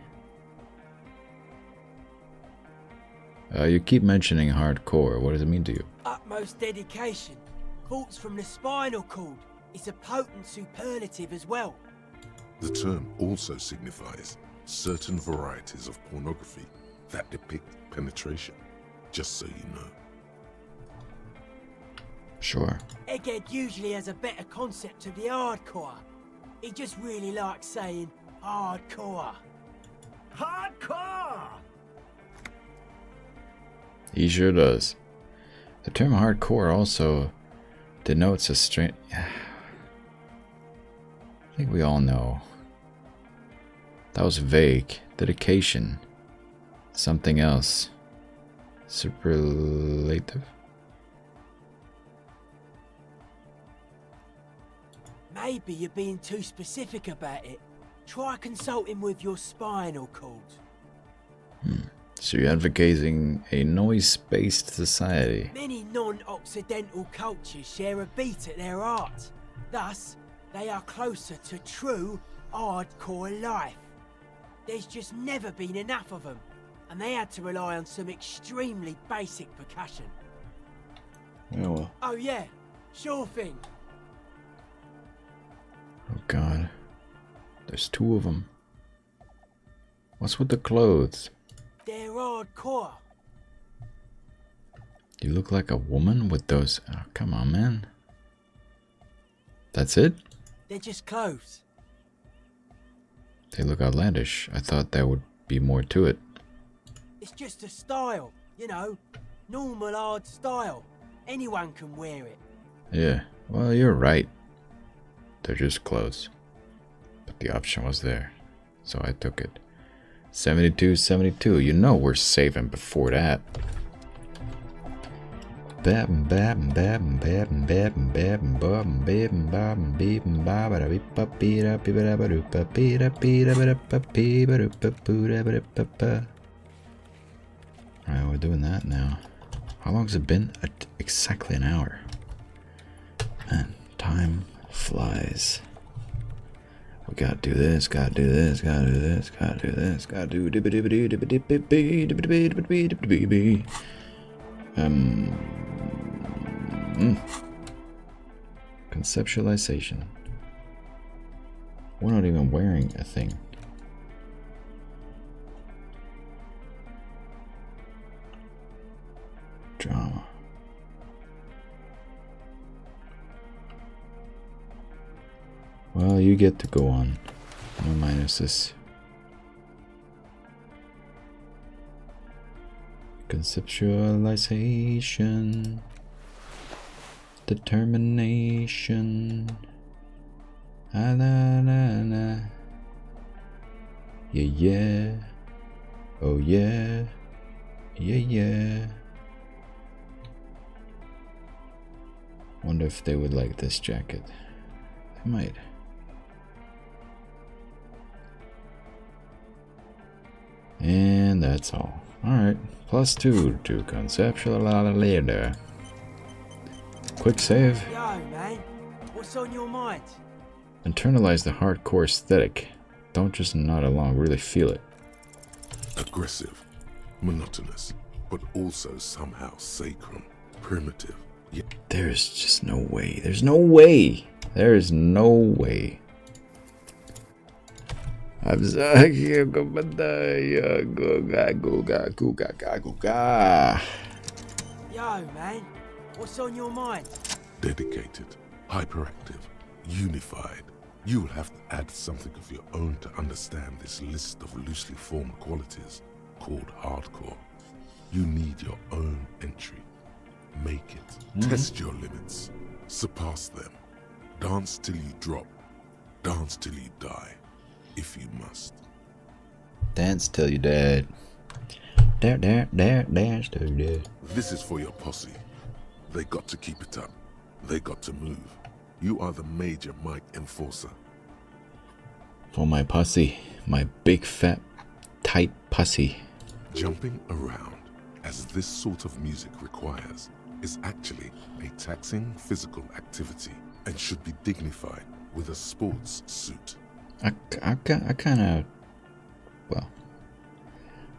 You keep mentioning hardcore. What does it mean to you? Utmost dedication. Thoughts from the spinal cord. It's a potent superlative as well. The term also signifies certain varieties of pornography that depict penetration, just so you know. Sure. Egghead usually has a better concept of the hardcore. He just really likes saying hardcore. Hardcore! He sure does. The term hardcore also denotes a strange... I think we all know. That was vague. Dedication. Something else. Superlative? Maybe you're being too specific about it. Try consulting with your spinal cord. So you're advocating a noise-based society. Many non-Occidental cultures share a beat at their art. Thus, they are closer to true, hardcore life. There's just never been enough of them, and they had to rely on some extremely basic percussion. Yeah, well. Oh yeah, sure thing. Oh god. There's two of them. What's with the clothes? They're hardcore. You look like a woman with those... Oh, come on, man. That's it? They're just clothes. They look outlandish. I thought there would be more to it. It's just a style, you know. Normal hard style. Anyone can wear it. Yeah, well, you're right. They're just clothes. But the option was there, so I took it. 72. You know we're saving before that. Alright, we're doing that now. How long has it been? Exactly an hour. Man, time flies. We gotta do this, gotta do this, gotta do this, gotta do this, gotta do conceptualization. We're not even wearing a thing. Drama. Well, you get to go on. No minuses. Conceptualization. Determination. Ah, na, na, na. Yeah, yeah. Oh, yeah. Yeah, yeah. Wonder if they would like this jacket. They might. And that's all. Alright. +2 to conceptualize. Quick save. Yo, man. What's on your mind? Internalize the hardcore aesthetic. Don't just nod along, really feel it. Aggressive, monotonous, but also somehow sacred, primitive. Yet There's just no way. There's no way. There is no way. I'm sorry. Yo, man. What's on your mind? dedicated, hyperactive, unified. You will have to add something of your own to understand this list of loosely formed qualities called hardcore. You need your own entry. Make it. Test your limits. Surpass them. Dance till you drop. Dance till you die, if you must. Dance till you're dead. Dance till you're dead. This is for your posse. They got to keep it up. They got to move. You are the major mic enforcer. For my pussy. My big fat tight pussy. Jumping around, as this sort of music requires, is actually a taxing physical activity and should be dignified with a sports suit. I kind of, well,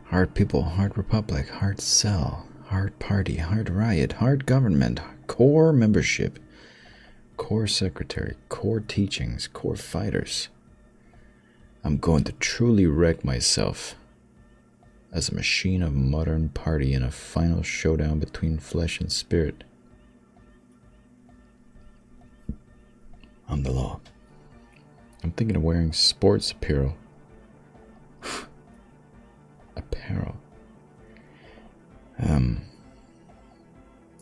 hard people, hard republic, hard cell, hard party, hard riot, hard government, core membership, core secretary, core teachings, core fighters. I'm going to truly wreck myself as a machine of modern party in a final showdown between flesh and spirit. I'm the law. I'm thinking of wearing sports apparel. Apparel.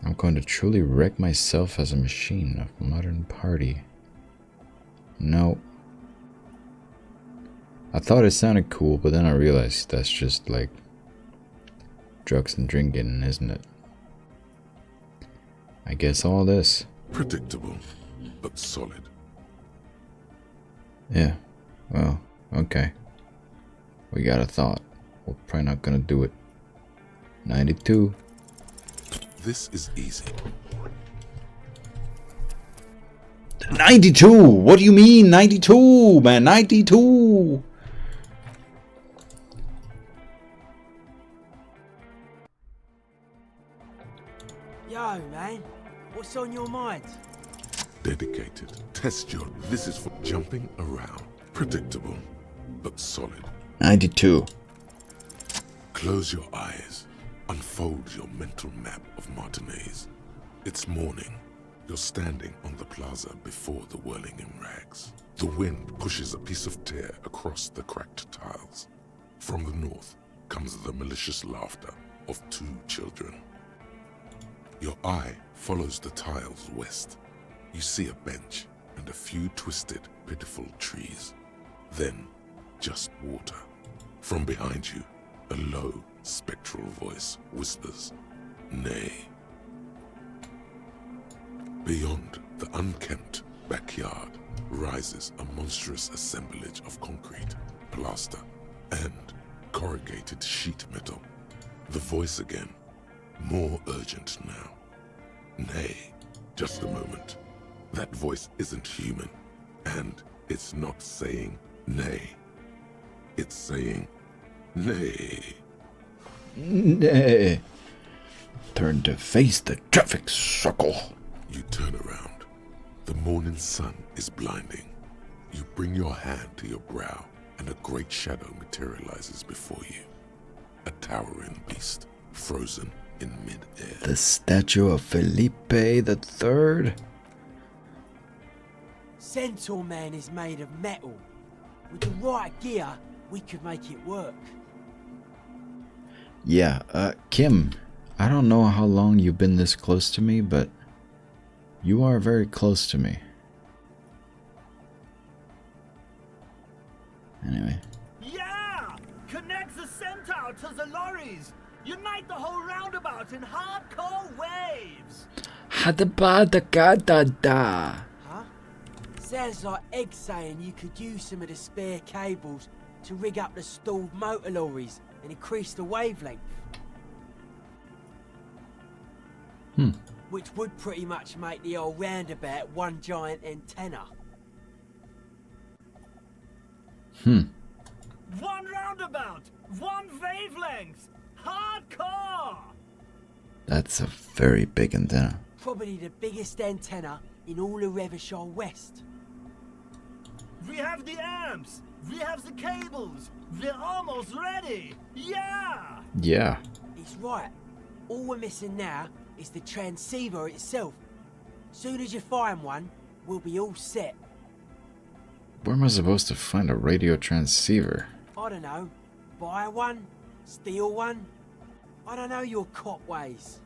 I'm going to truly wreck myself as a machine of modern party. No. I thought it sounded cool, but then I realized that's just like drugs and drinking, isn't it? I guess all this. Predictable, but solid. Yeah, well, okay. We got a thought. We're probably not gonna do it. 92. This is easy. 92! What do you mean 92, man? 92! Yo, man. What's on your mind? Dedicated. Test your. This is for jumping around. Predictable, but solid. 92. Close your eyes. Unfold your mental map of Martinez. It's morning. You're standing on the plaza before the whirling in rags. The wind pushes a piece of tear across the cracked tiles. From the north comes the malicious laughter of two children. Your eye follows the tiles west. You see a bench and a few twisted, pitiful trees. Then, just water. From behind you, a low, spectral voice whispers, "Nay." Beyond the unkempt backyard rises a monstrous assemblage of concrete, plaster, and corrugated sheet metal. The voice again. More urgent now. Nay, just a moment. That voice isn't human. And it's not saying nay. It's saying nay. Nay. Turn to face the traffic circle. You turn around. The morning sun is blinding. You bring your hand to your brow, and a great shadow materializes before you. A towering beast, frozen in mid-air. The statue of Felipe III? Centaur Man is made of metal. With the right gear, we could make it work. Yeah, Kim, I don't know how long you've been this close to me, but you are very close to me. Anyway. Yeah! Connect the Centaur to the lorries! Unite the whole roundabout in hardcore waves! Hadabadakadada. Huh? Sounds like Egg saying you could use some of the spare cables to rig up the stalled motor lorries and increase the wavelength. Which would pretty much make the old roundabout one giant antenna. One roundabout! One wavelength! Hardcore! That's a very big antenna. Probably the biggest antenna in all of Revershire West. We have the amps! We have the cables! We're almost ready! Yeah! Yeah. He's right. All we're missing now is the transceiver itself. Soon as you find one, we'll be all set. Where am I supposed to find a radio transceiver? I don't know. Buy one? Steal one? I don't know your cop ways.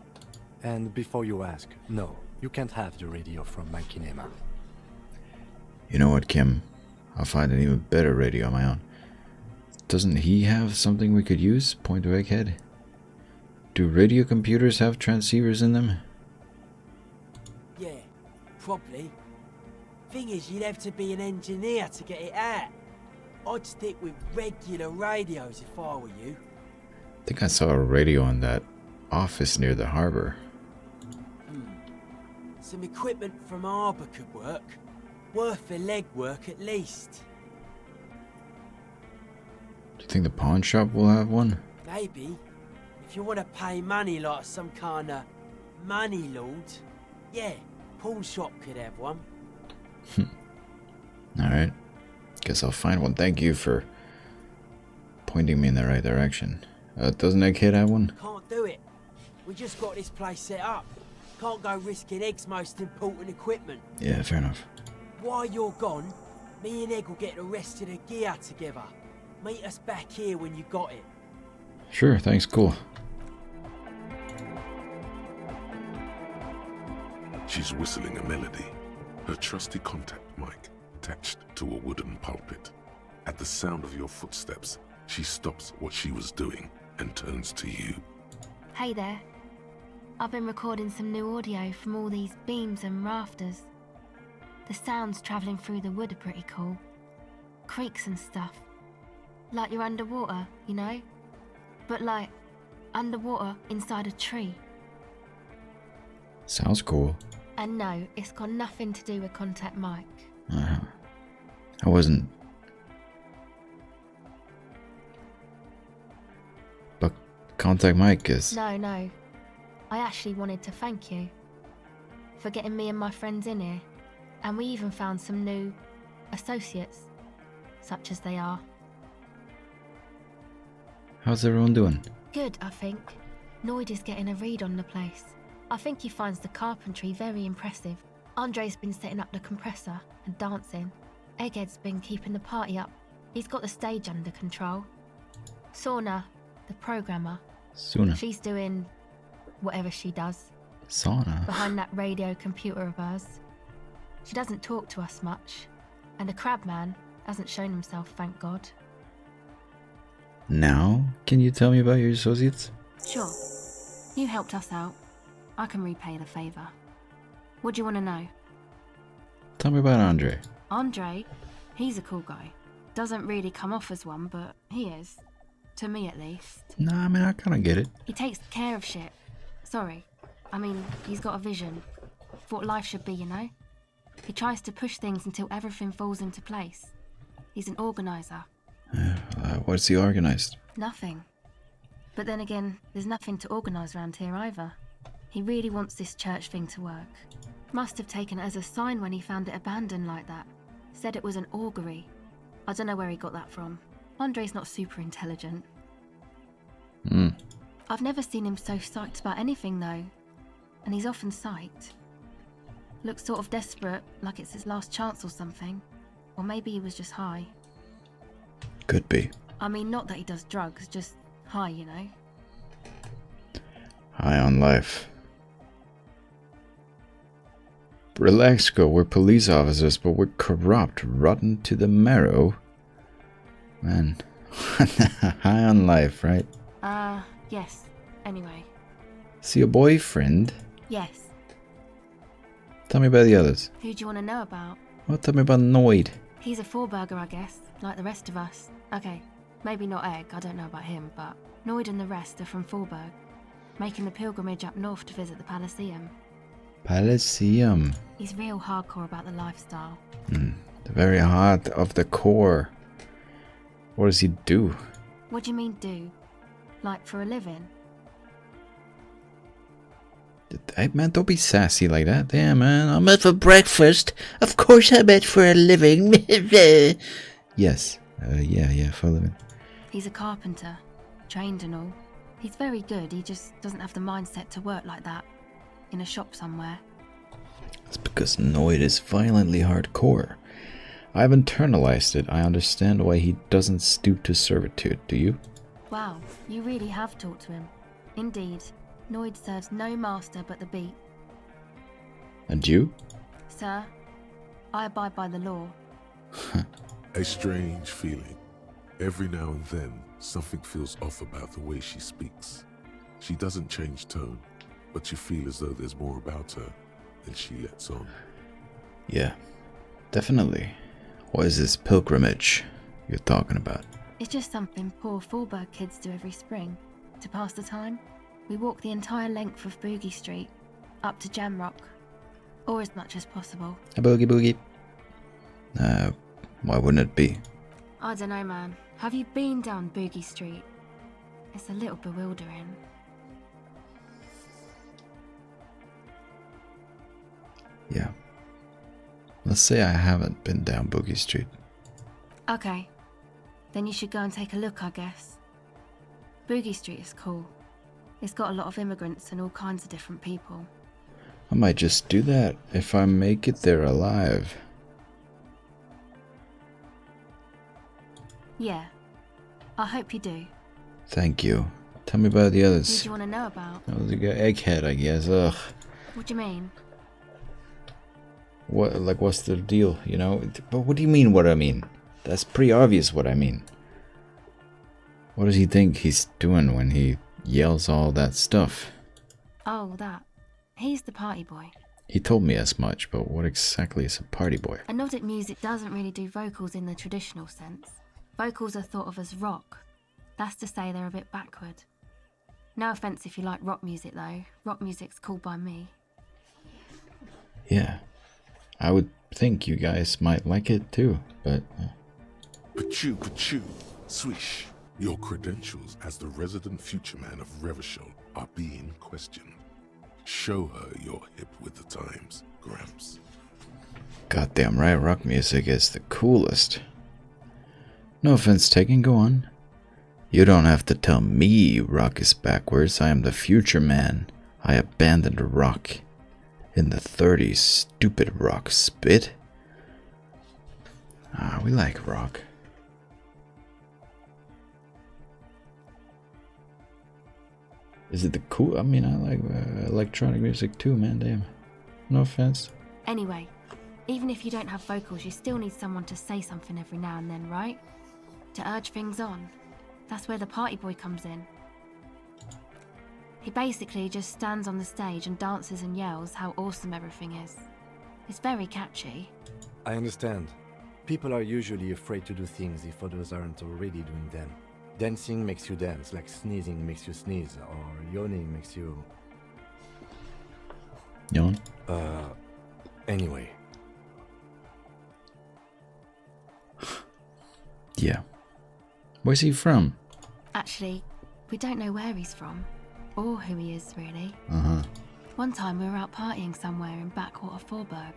And before you ask, no, you can't have the radio from my kinema. You know what, Kim? I'll find an even better radio on my own. Doesn't he have something we could use? Point to Egghead. Do radio computers have transceivers in them? Yeah, probably. Thing is, you'd have to be an engineer to get it out. I'd stick with regular radios if I were you. I think I saw a radio in that office near the harbor. Some equipment from Harbour could work. Worth the legwork at least. Do you think the pawn shop will have one? Maybe. If you want to pay money like some kind of money lord, yeah, pawn shop could have one. Alright. Guess I'll find one. Thank you for pointing me in the right direction. Doesn't Egghead have one? Can't do it. We just got this place set up. Can't go risking Egg's most important equipment. Yeah, fair enough. While you're gone, me and Egg will get the rest of the gear together. Meet us back here when you got it. Sure, thanks, cool. She's whistling a melody, her trusty contact mic attached to a wooden pulpit. At the sound of your footsteps, she stops what she was doing and turns to you. Hey there. I've been recording some new audio from all these beams and rafters. The sounds travelling through the wood are pretty cool. Creaks and stuff. Like you're underwater, you know? But like, underwater inside a tree. Sounds cool. And no, it's got nothing to do with Contact Mike. I wasn't... But Contact Mike is... No. I actually wanted to thank you for getting me and my friends in here. And we even found some new associates, such as they are. How's everyone doing? Good, I think. Noid is getting a read on the place. I think he finds the carpentry very impressive. Andre's been setting up the compressor and dancing. Egghead's been keeping the party up. He's got the stage under control. Sauna, the programmer, Suna. she's doing whatever she does Sauna. behind that radio computer of hers. She doesn't talk to us much, and the Crabman hasn't shown himself, thank God. Now, can you tell me about your associates? Sure. You helped us out. I can repay the favour. What do you want to know? Tell me about Andre. Andre? He's a cool guy. Doesn't really come off as one, but he is. To me, at least. Nah, I mean, I kind of get it. He takes care of shit. Sorry. I mean, he's got a vision. For what life should be, you know? He tries to push things until everything falls into place. He's an organizer. What's he organized? Nothing. But then again, there's nothing to organise around here either. He really wants this church thing to work. Must have taken it as a sign when he found it abandoned like that. Said it was an augury. I don't know where he got that from. Andre's not super intelligent. I've never seen him so psyched about anything though. And he's often psyched. Looks sort of desperate, like it's his last chance or something. Or maybe he was just high. Could be. I mean, not that he does drugs, just high, you know? High on life. Relax, go. We're police officers, but we're corrupt, rotten to the marrow. Man. High on life, right? Yes. Anyway. See your boyfriend? Yes. Tell me about the others. Who do you want to know about? Well, tell me about Noid. He's a four-burger, I guess, like the rest of us. Okay, maybe not Egg, I don't know about him, but Noid and the rest are from Forberg, making the pilgrimage up north to visit the Elysium. Elysium. He's real hardcore about the lifestyle. The very heart of the core. What does he do? What do you mean do? Like for a living? Hey man, don't be sassy like that. Damn man, I'm out for breakfast. Of course I'm out for a living. Yes. Yeah, for a living. He's a carpenter, trained and all. He's very good, he just doesn't have the mindset to work like that. In a shop somewhere. That's because Noid is violently hardcore. I've internalized it. I understand why he doesn't stoop to servitude, do you? Wow, you really have talked to him. Indeed, Noid serves no master but the beat. And you? Sir, I abide by the law. A strange feeling. Every now and then, something feels off about the way she speaks. She doesn't change tone, but you feel as though there's more about her than she lets on. Yeah, definitely. What is this pilgrimage you're talking about? It's just something poor Forberg kids do every spring. To pass the time, we walk the entire length of Boogie Street, up to Jamrock, or as much as possible. A boogie boogie. Why wouldn't it be? I don't know, man. Have you been down Boogie Street? It's a little bewildering. Yeah. Let's say I haven't been down Boogie Street. Okay. Then you should go and take a look, I guess. Boogie Street is cool. It's got a lot of immigrants and all kinds of different people. I might just do that if I make it there alive. Yeah. I hope you do. Thank you. Tell me about the Who others. do you want to know about? Oh, the guy Egghead, I guess. Ugh. What do you mean? What? Like, what's the deal? You know? But what do you mean? What I mean? That's pretty obvious. What I mean. What does he think he's doing when he yells all that stuff? Oh, that. He's the party boy. He told me as much, but what exactly is a party boy? And Nordic music doesn't really do vocals in the traditional sense. Vocals are thought of as rock. That's to say they're a bit backward. No offence if you like rock music though. Rock music's cool by me. Yeah. I would think you guys might like it too, but... Pachoo, swish. Your credentials as the resident future man of Revachol are being questioned. Show her you're hip with the times, Gramps. Goddamn right, rock music is the coolest. No offense taken, go on. You don't have to tell me rock is backwards. I am the future man. I abandoned rock. In the 30s, stupid rock spit. We like rock. Is it the cool? I mean, I like electronic music too, man, damn. No offense. Anyway, even if you don't have vocals, you still need someone to say something every now and then, right? To urge things on. That's where the party boy comes in. He basically just stands on the stage and dances and yells how awesome everything is. It's very catchy. I understand. People are usually afraid to do things if others aren't already doing them. Dancing makes you dance, like sneezing makes you sneeze, or yawning makes you... Yawn? Anyway. Yeah. Where's he from? Actually, we don't know where he's from, or who he is, really. Uh-huh. One time we were out partying somewhere in backwater Forburg.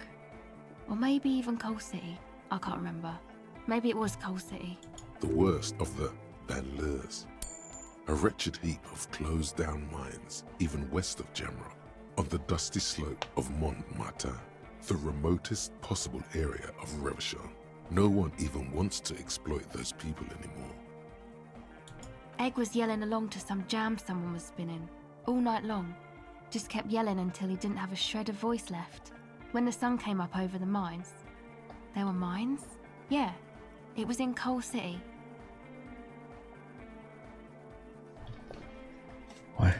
Or maybe even Coal City. I can't remember. Maybe it was Coal City. The worst of the banlieues. A wretched heap of closed-down mines, even west of Jamrock, on the dusty slope of Montmartin, the remotest possible area of Revachon. No one even wants to exploit those people anymore. Egg was yelling along to some jam someone was spinning, all night long. Just kept yelling until he didn't have a shred of voice left. When the sun came up over the mines... There were mines? Yeah, it was in Coal City. What?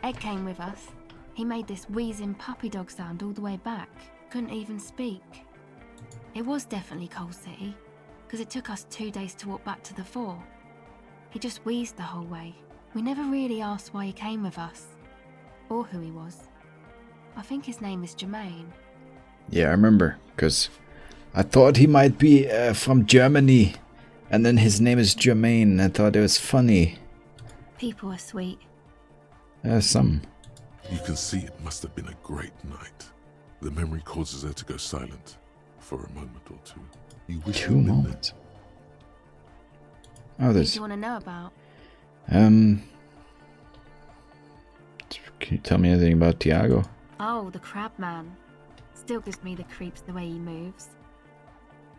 Ed came with us. He made this wheezing puppy dog sound all the way back. Couldn't even speak. It was definitely Coal City, because it took us 2 days to walk back to the fort. He just wheezed the whole way. We never really asked why he came with us, or who he was. I think his name is Jermaine. Yeah, I remember, because I thought he might be from Germany, and then his name is Jermaine. I thought it was funny. People are sweet. Some. You can see it must have been a great night. The memory causes her to go silent for a moment or two. You wish 2 you'd been moments. Oh, Who do there's... you want to know about? Can you tell me anything about Tiago? Oh, the crab man. Still gives me the creeps the way he moves.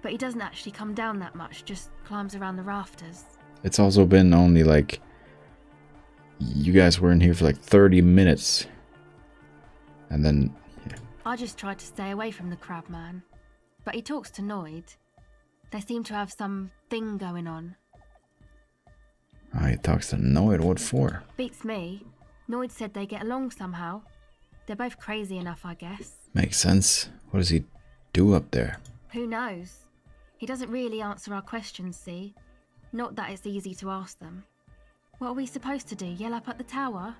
But he doesn't actually come down that much, just climbs around the rafters. It's also been only like... You guys were in here for like 30 minutes. And then... Yeah. I just tried to stay away from the crab man. But he talks to Noid. They seem to have some thing going on. Oh, he talks to Noid. What for? Beats me. Noid said they get along somehow. They're both crazy enough, I guess. Makes sense. What does he do up there? Who knows? He doesn't really answer our questions, see? Not that it's easy to ask them. What are we supposed to do? Yell up at the tower?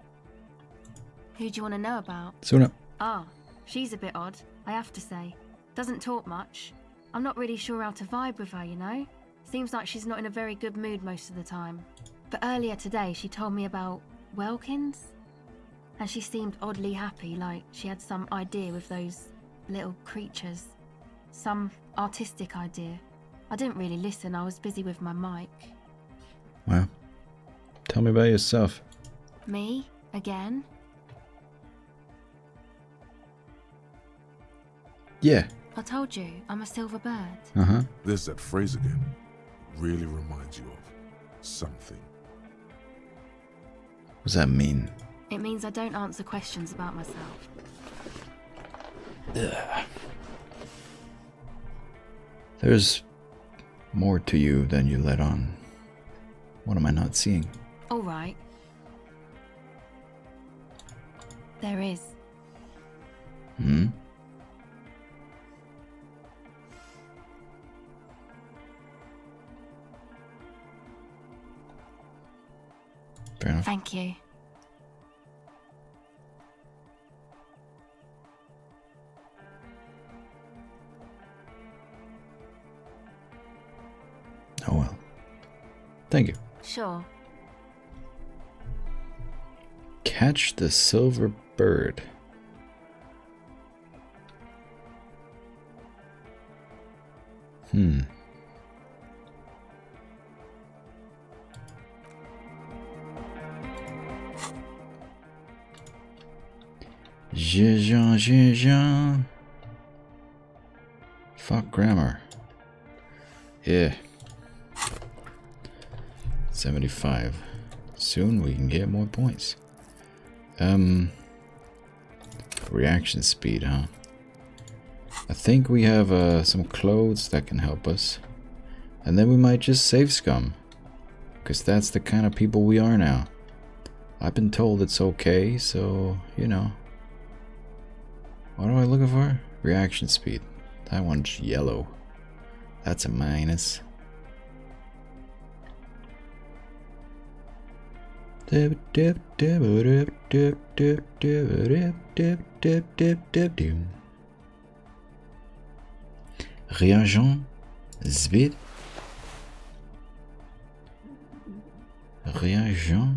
Who do you want to know about? Suna. Ah, she's a bit odd, I have to say. Doesn't talk much. I'm not really sure how to vibe with her, you know? Seems like she's not in a very good mood most of the time. But earlier today she told me about Welkins? And she seemed oddly happy, like she had some idea with those little creatures. Some artistic idea. I didn't really listen, I was busy with my mic. Well, tell me about yourself. Me? Again? Yeah. I told you, I'm a silver bird. Uh-huh. There's that phrase again. Really reminds you of something. What does that mean? It means I don't answer questions about myself. Ugh. There's more to you than you let on. What am I not seeing? All right. There is. Hmm? Fair enough. Thank you. Oh well. Thank you. Sure. Catch the silver bird. Jean. Fuck grammar. Yeah. 75. Soon we can get more points. Reaction speed, huh? I think we have some clothes that can help us. And then we might just save scum. Because that's the kind of people we are now. I've been told it's okay, so, you know. What am I looking for? Reaction speed. That one's yellow. That's a minus. Reagent Zvid. Reagent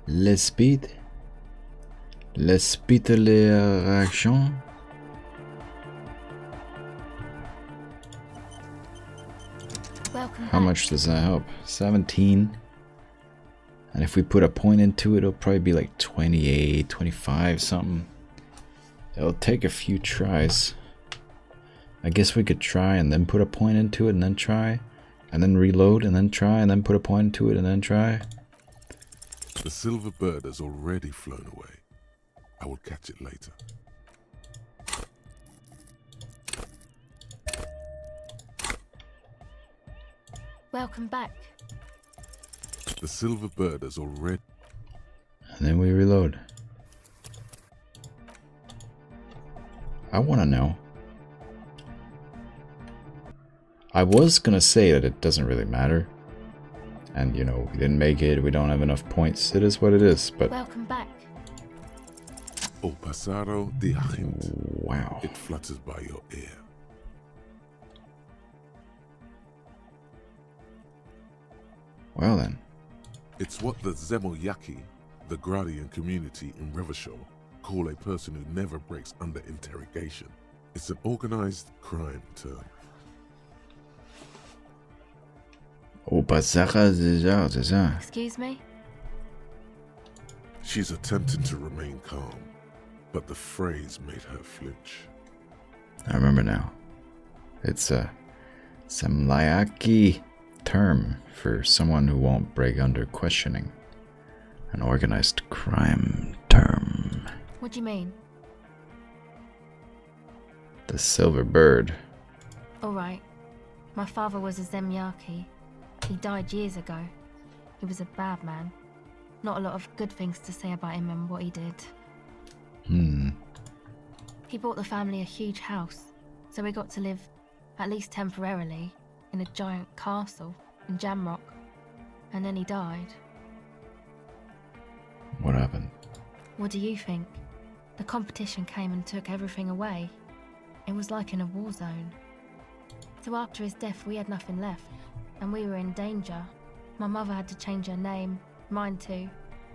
L'esprit. L'esprit de la réaction. How much does that help? 17. And if we put a point into it, it'll probably be like 28, 25 something. It'll take a few tries. I guess we could try and then put a point into it and then try. And then reload and then try and then put a point into it and then try. The silver bird has already flown away. I will catch it later. Welcome back. The silver bird has already... And then we reload. I want to know. I was gonna say that it doesn't really matter. And you know, we didn't make it, we don't have enough points. It is what it is, but... Welcome back. O pasado de agente. Wow. It flutters by your ear. Well then. It's what the Zemoyaki, the Gradian community in Revachol, call a person who never breaks under interrogation. It's an organized crime term. Excuse me? She's attempting to remain calm, but the phrase made her flinch. I remember now. It's a Zemliaki term for someone who won't break under questioning. An organized crime term. What do you mean? The silver bird. Alright. My father was a Zemyaki. He died years ago. He was a bad man. Not a lot of good things to say about him and what he did. He bought the family a huge house, so we got to live, at least temporarily, in a giant castle in Jamrock. And then he died. What happened? What do you think? The competition came and took everything away. It was like in a war zone. So after his death, we had nothing left, and we were in danger. My mother had to change her name, mine too.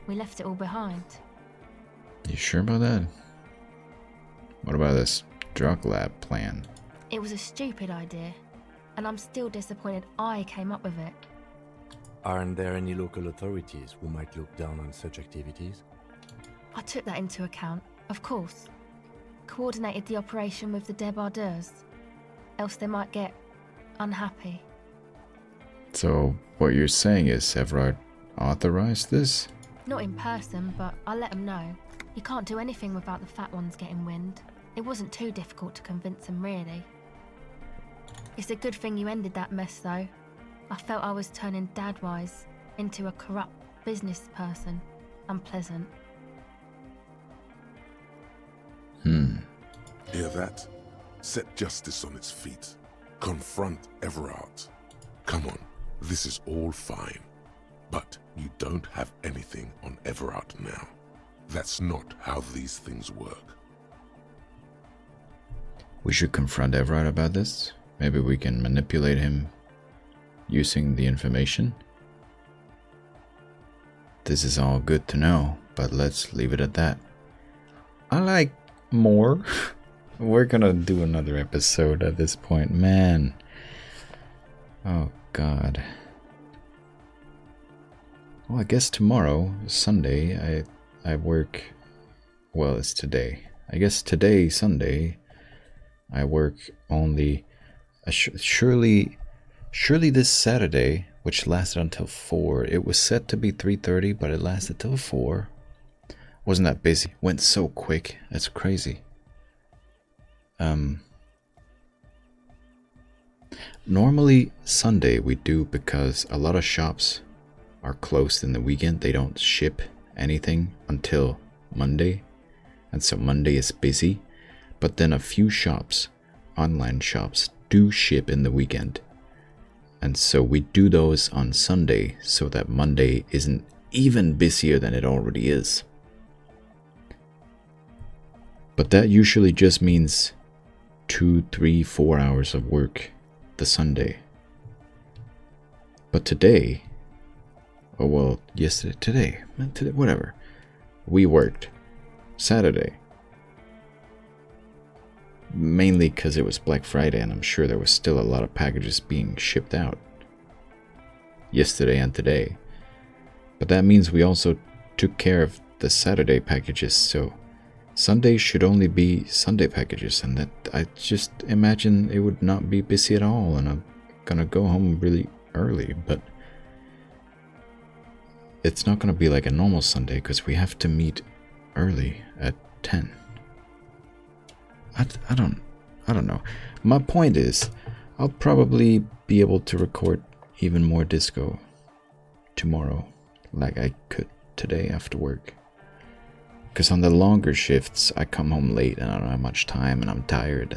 We left it all behind. You sure about that? What about this drug lab plan? It was a stupid idea, and I'm still disappointed I came up with it. Aren't there any local authorities who might look down on such activities? I took that into account, of course. Coordinated the operation with the débardeurs, else they might get unhappy. So, what you're saying is Everard authorized this? Not in person, but I let them know. You can't do anything without the fat ones getting wind. It wasn't too difficult to convince them, really. It's a good thing you ended that mess, though. I felt I was turning Dadwise into a corrupt business person. Unpleasant. Hear that? Set justice on its feet. Confront Everard. Come on, this is all fine. But you don't have anything on Everard now. That's not how these things work. We should confront Everard about this. Maybe we can manipulate him using the information. This is all good to know, but let's leave it at that. I like more. We're gonna do another episode at this point, man. Oh God. Well, I guess tomorrow, Sunday, I work. Well, it's today. I guess today, Sunday, I work only. Surely this Saturday, which lasted until 4. It was set to be 3:30, but it lasted till 4. Wasn't that busy? Went so quick. That's crazy. Normally Sunday we do because a lot of shops are closed in the weekend. They don't ship anything until Monday, and so Monday is busy. But then a few shops, online shops, do ship in the weekend, And so we do those on Sunday so that Monday isn't even busier than it already is. But that usually just means 2, 3, 4 hours of work the Sunday. But today, oh well, yesterday, today, whatever, we worked Saturday. Mainly because it was Black Friday and I'm sure there was still a lot of packages being shipped out yesterday and today. But that means we also took care of the Saturday packages, so Sunday should only be Sunday packages, and that I just imagine it would not be busy at all, and I'm gonna go home really early, but it's not gonna be like a normal Sunday because we have to meet early at 10. I don't know. My point is, I'll probably be able to record even more disco tomorrow, like I could today after work. Because on the longer shifts, I come home late and I don't have much time and I'm tired.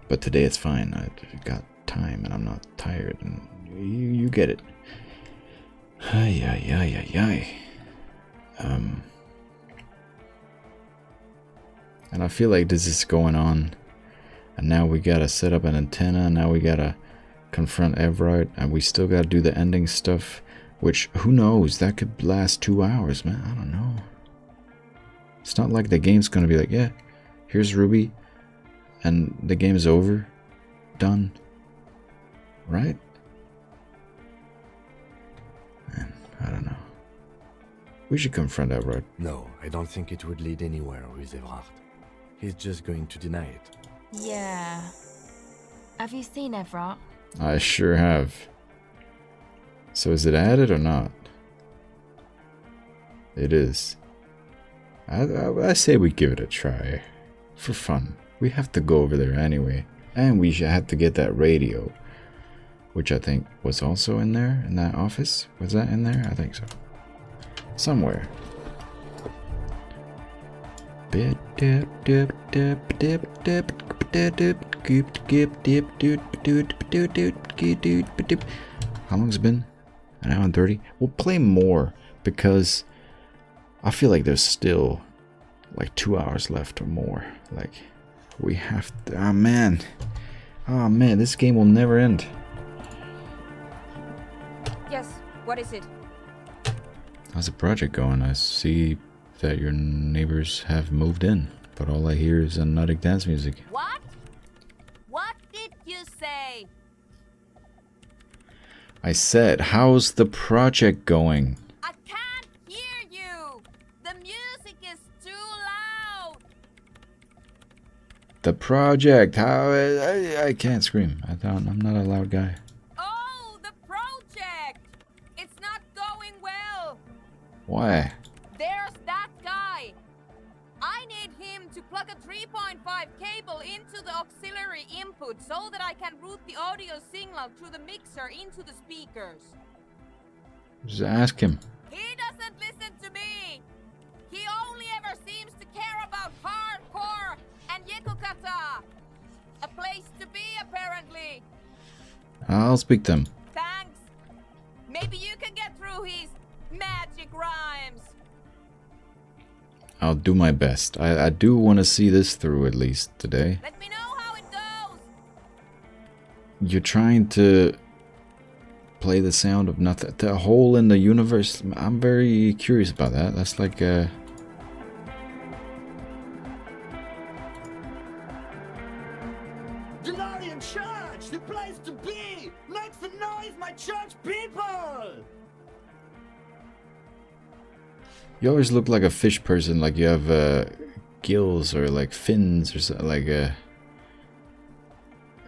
But today it's fine. I've got time and I'm not tired, and you get it. And I feel like this is going on, and now we gotta set up an antenna, now we gotta confront Everard, and we still gotta do the ending stuff, which, who knows, that could last 2 hours, man. I don't know. It's not like the game's gonna be like, yeah, here's Ruby, and the game's over, done, right? Man, I don't know. We should confront Everard. No, I don't think it would lead anywhere with Everard. He's just going to deny it. Yeah. Have you seen Everard? I sure have. So is it added or not? It is. I say we give it a try. For fun. We have to go over there anyway. And we should have to get that radio. Which I think was also in there, in that office. Was that in there? I think so. Somewhere. How long's it been? An hour and 30? We'll play more because I feel like there's still like 2 hours left or more. Like we have to, oh man, this game will never end. Yes, what is it? How's the project going? I see that your neighbors have moved in, but all I hear is hypnotic dance music. What? What did you say? I said, how's the project going? I can't hear you. The music is too loud. The project, how? I can't scream. I'm not a loud guy. Oh, the project. It's not going well. Why? There's that guy. I need him to plug a 3.5 cable into the auxiliary input so that I can route the audio signal through the mixer into the speakers. Just ask him. He doesn't listen to me. He only ever seems to care about hardcore and Yekukata. A place to be, apparently. I'll speak to him. Thanks. Maybe you can get through his magic rhymes. I'll do my best. I do want to see this through at least today. Let me know how it goes. You're trying to play the sound of nothing, the hole in the universe. I'm very curious about that. That's like The Lion Church, the place to be. Make some noise, my church people. you always look like a fish person, like you have gills or like fins or something, like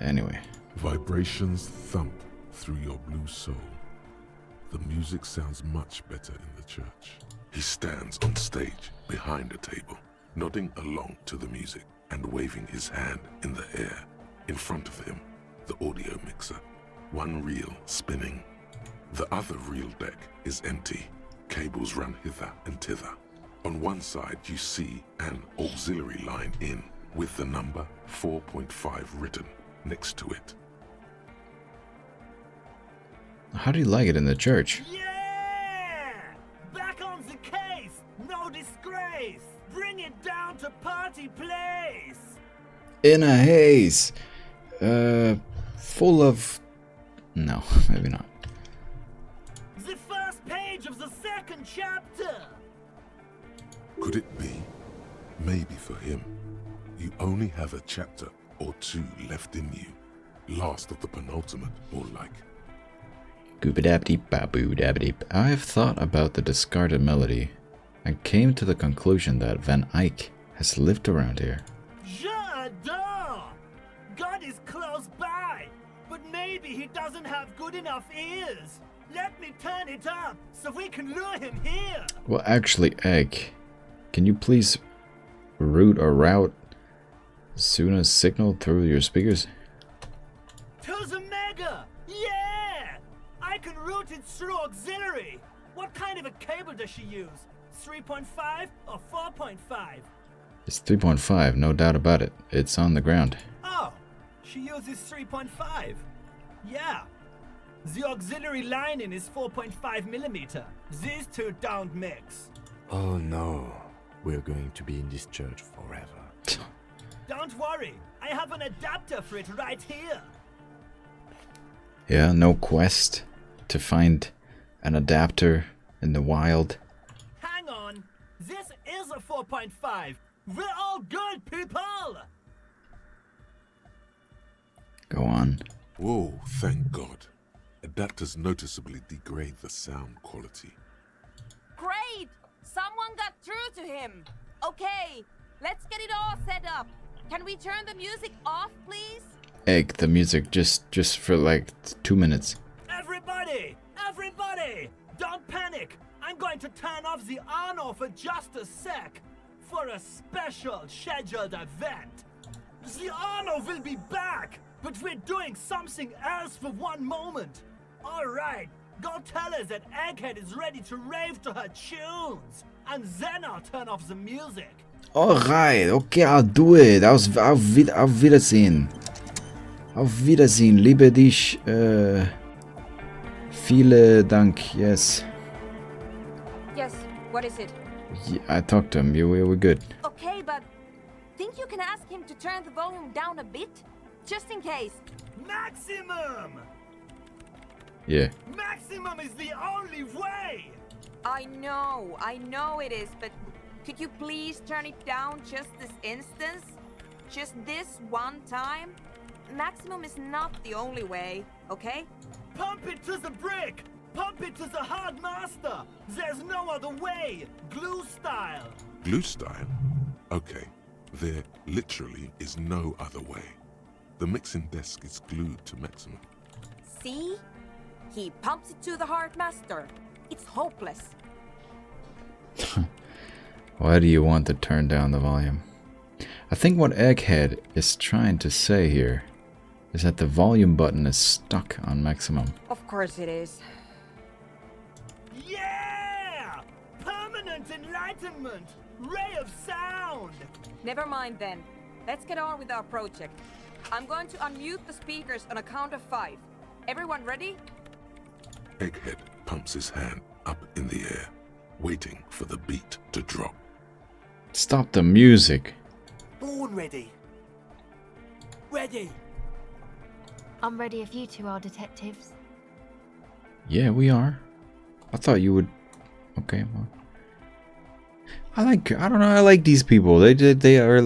anyway. Vibrations thump through your blue soul. The music sounds much better in the church. He stands on stage behind a table, nodding along to the music and waving his hand in the air. In front of him, the audio mixer, one reel spinning. The other reel deck is empty. Cables run hither and thither. On one side you see an auxiliary line in with the number 4.5 written next to it. How do you like it in the church? Yeah! Back on the case! No disgrace! Bring it down to party place! In a haze. Full of... No, maybe not. The first page of the second chapter! Could it be? Maybe for him, you only have a chapter or two left in you. Last of the penultimate, or like. Goobadabdeep-baboo-dabdeep. I have thought about the discarded melody and came to the conclusion that Van Eyck has lived around here. J'adore! God is close by, but maybe he doesn't have good enough ears. Let me turn it up so we can lure him here. Well, actually, Egg, can you please route Suna's signal through your speakers? To the Mega! Yeah! I can route it through auxiliary. What kind of a cable does she use? 3.5 or 4.5? It's 3.5, no doubt about it. It's on the ground. Oh, she uses 3.5. Yeah. The auxiliary lining is 4.5 millimeter. These two don't mix. Oh no, we're going to be in this church forever. Don't worry, I have an adapter for it right here. Yeah, no quest to find an adapter in the wild. Hang on, this is a 4.5. We're all good people. Go on. Whoa, thank God. Adapters noticeably degrade the sound quality. Great! Someone got through to him. Okay, let's get it all set up. Can we turn the music off, please? Egg, the music just for like 2 minutes. Everybody, don't panic. I'm going to turn off the on-off for just a sec for a special scheduled event. The on-off will be back, but we're doing something else for one moment. All right, go tell her that Egghead is ready to rave to her tunes, and then I'll turn off the music. Alright, okay, I'll do it. Auf Wiedersehen. Auf Wiedersehen, liebe dich. Vielen Dank, yes. Yes, what is it? Yeah, I talked to him, we're good. Okay, but think you can ask him to turn the volume down a bit? Just in case. Maximum! Yeah. Maximum is the only way! I know it is, but could you please turn it down just this instance? Just this one time? Maximum is not the only way, okay? Pump it to the brick! Pump it to the hard master! There's no other way! Glue style! Glue style? Okay, there literally is no other way. The mixing desk is glued to maximum. See? He pumps it to the hard master. It's hopeless. Why do you want to turn down the volume? I think what Egghead is trying to say here is that the volume button is stuck on maximum. Of course it is. Yeah! Permanent enlightenment! Ray of sound! Never mind then. Let's get on with our project. I'm going to unmute the speakers on a count of 5. Everyone ready? Egghead pumps his hand up in the air, waiting for the beat to drop. Stop the music. Born ready. Ready. I'm ready if you two are detectives. Yeah, we are. I thought you would. Okay, well. I don't know. I like these people. They are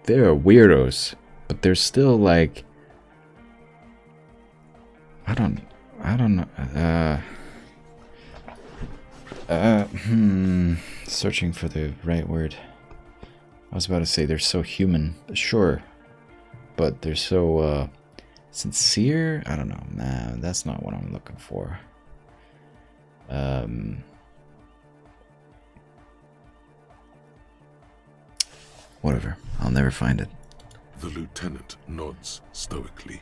they're weirdos, but they're still like. I don't know. Searching for the right word. I was about to say they're so human, sure, but they're so sincere. I don't know. Nah, that's not what I'm looking for. Whatever. I'll never find it. The lieutenant nods stoically.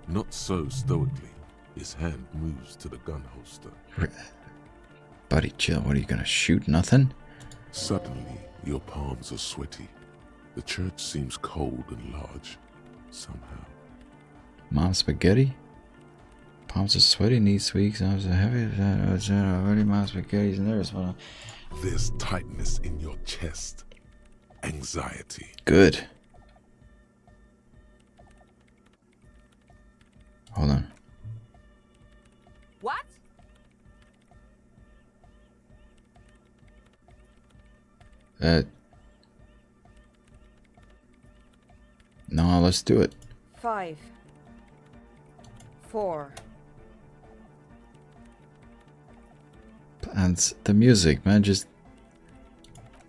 Not so stoically. His hand moves to the gun holster. Buddy, chill. What are you gonna shoot? Nothing? Suddenly, your palms are sweaty. The church seems cold and large, somehow. Mom spaghetti? Palms are sweaty, knees weak, arms are heavy. Already my spaghetti's nervous. There's tightness in your chest. Anxiety. Good. Hold on. What? No, let's do it. 5, 4. And the music, man, just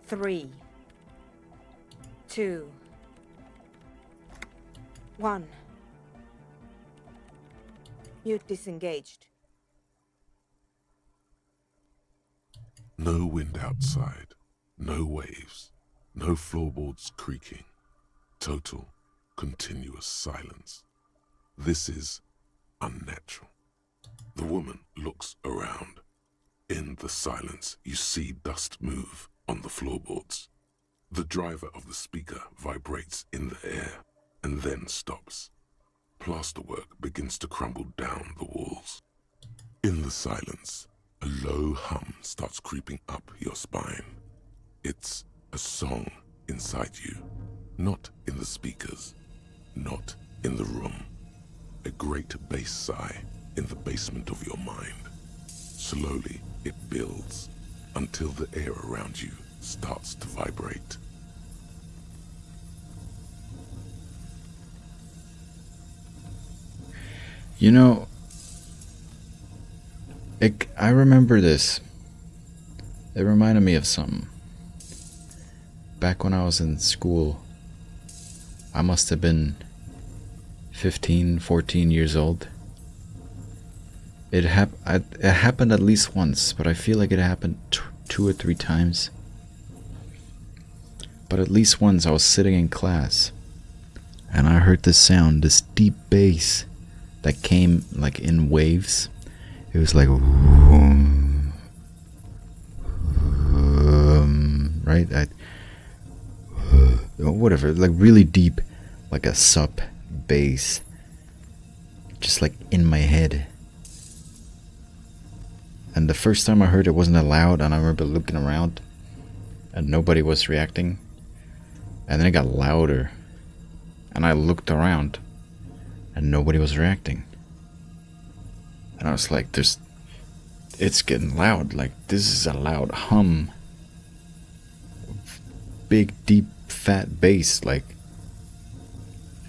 3, 2, 1. Mute disengaged. No wind outside. No waves. No floorboards creaking. Total, continuous silence. This is unnatural. The woman looks around. In the silence, you see dust move on the floorboards. The driver of the speaker vibrates in the air and then stops. Plasterwork begins to crumble down the walls. In the silence, a low hum starts creeping up your spine. It's a song inside you, not in the speakers, not in the room. A great bass sigh in the basement of your mind. Slowly, it builds until the air around you starts to vibrate. You know, I remember this. It reminded me of something. Back when I was in school, I must have been 15, 14 years old. It happened at least once, but I feel like it happened 2 or 3 times. But at least once I was sitting in class, and I heard this sound, this deep bass that came like in waves. It was like right? Whatever, like really deep, like a sub bass, just like in my head. And the first time I heard it wasn't that loud, and I remember looking around and nobody was reacting. And then it got louder, and I looked around and nobody was reacting. And I was like, it's getting loud. Like, this is a loud hum. Big, deep, fat bass. Like,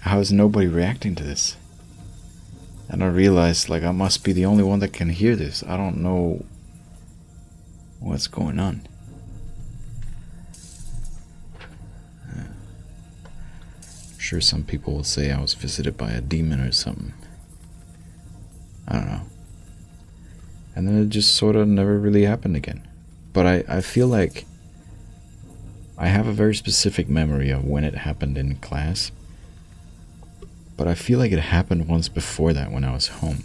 how is nobody reacting to this? And I realized, like, I must be the only one that can hear this. I don't know what's going on. I'm sure some people will say I was visited by a demon or something. I don't know. And then it just sort of never really happened again. But I feel like I have a very specific memory of when it happened in class. But I feel like it happened once before that when I was home.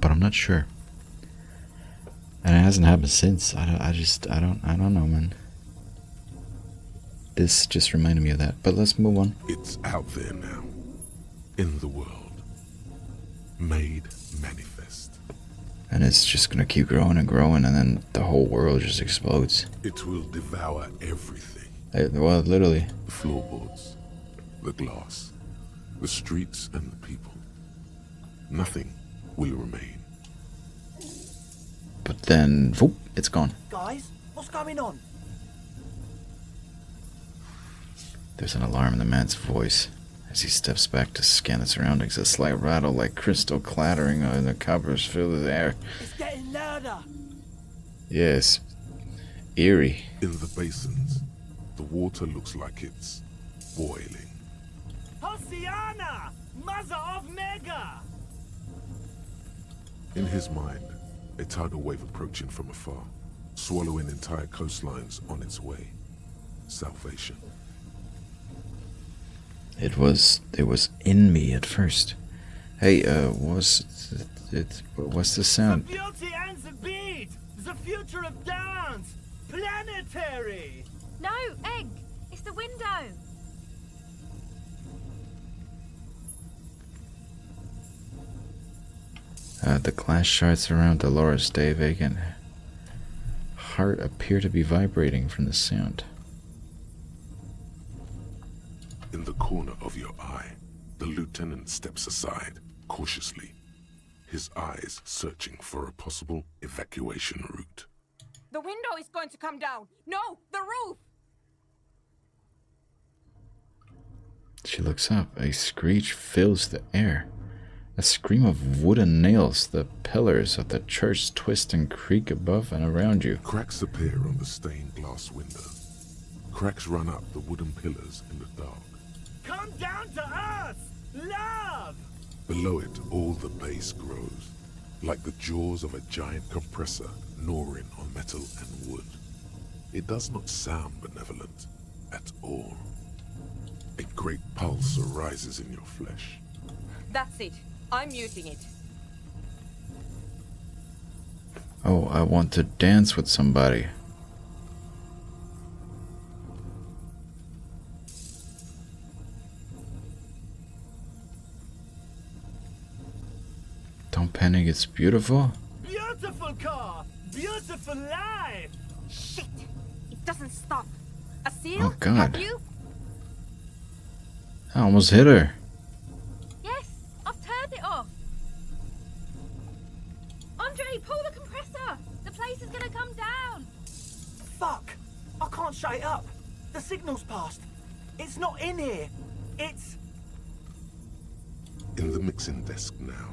But I'm not sure. And it hasn't happened since. I don't know, man. This just reminded me of that. But let's move on. It's out there now. In the world. Made manifest. And it's just gonna keep growing and growing, and then the whole world just explodes. It will devour everything. Well, literally. The floorboards, the glass, the streets and the people. Nothing will remain. But then, whoop, it's gone. Guys, what's going on? There's an alarm in the man's voice. As he steps back to scan the surroundings, a slight rattle like crystal clattering on the cobwebs fill the air. It's getting louder. Yes, eerie. In the basins, the water looks like it's boiling. Hosiana, mother of Mega! In his mind, a tidal wave approaching from afar, swallowing entire coastlines on its way. Salvation. It was in me at first. Hey, what's the sound? The beauty and the beat! The future of dance! Planetary! No, Egg! It's the window! The glass shards around Dolores Davig and heart appear to be vibrating from the sound. In the corner of your eye, the lieutenant steps aside, cautiously, his eyes searching for a possible evacuation route. The window is going to come down! No! The roof! She looks up. A screech fills the air. A scream of wooden nails. The pillars of the church twist and creak above and around you. Cracks appear on the stained glass window. Cracks run up the wooden pillars in the dark. Come down to earth! Love! Below it, all the bass grows, like the jaws of a giant compressor gnawing on metal and wood. It does not sound benevolent at all. A great pulse arises in your flesh. That's it. I'm muting it. Oh, I want to dance with somebody. Don't panic, it's beautiful. Beautiful car! Beautiful life! Shit! It doesn't stop. A seal? Oh, God. Have you? I almost hit her. Yes, I've turned it off. Andre, pull the compressor. The place is gonna come down. Fuck! I can't shut it up. The signal's passed. It's not in here. It's... In the mixing desk now,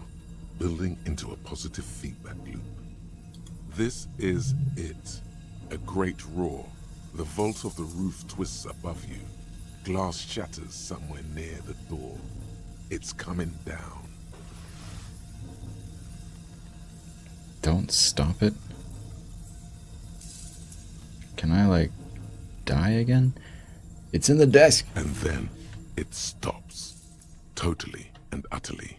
building into a positive feedback loop. This is it. A great roar. The vault of the roof twists above you. Glass shatters somewhere near the door. It's coming down. Don't stop it. Can I, like, die again? It's in the desk. And then it stops. Totally and utterly.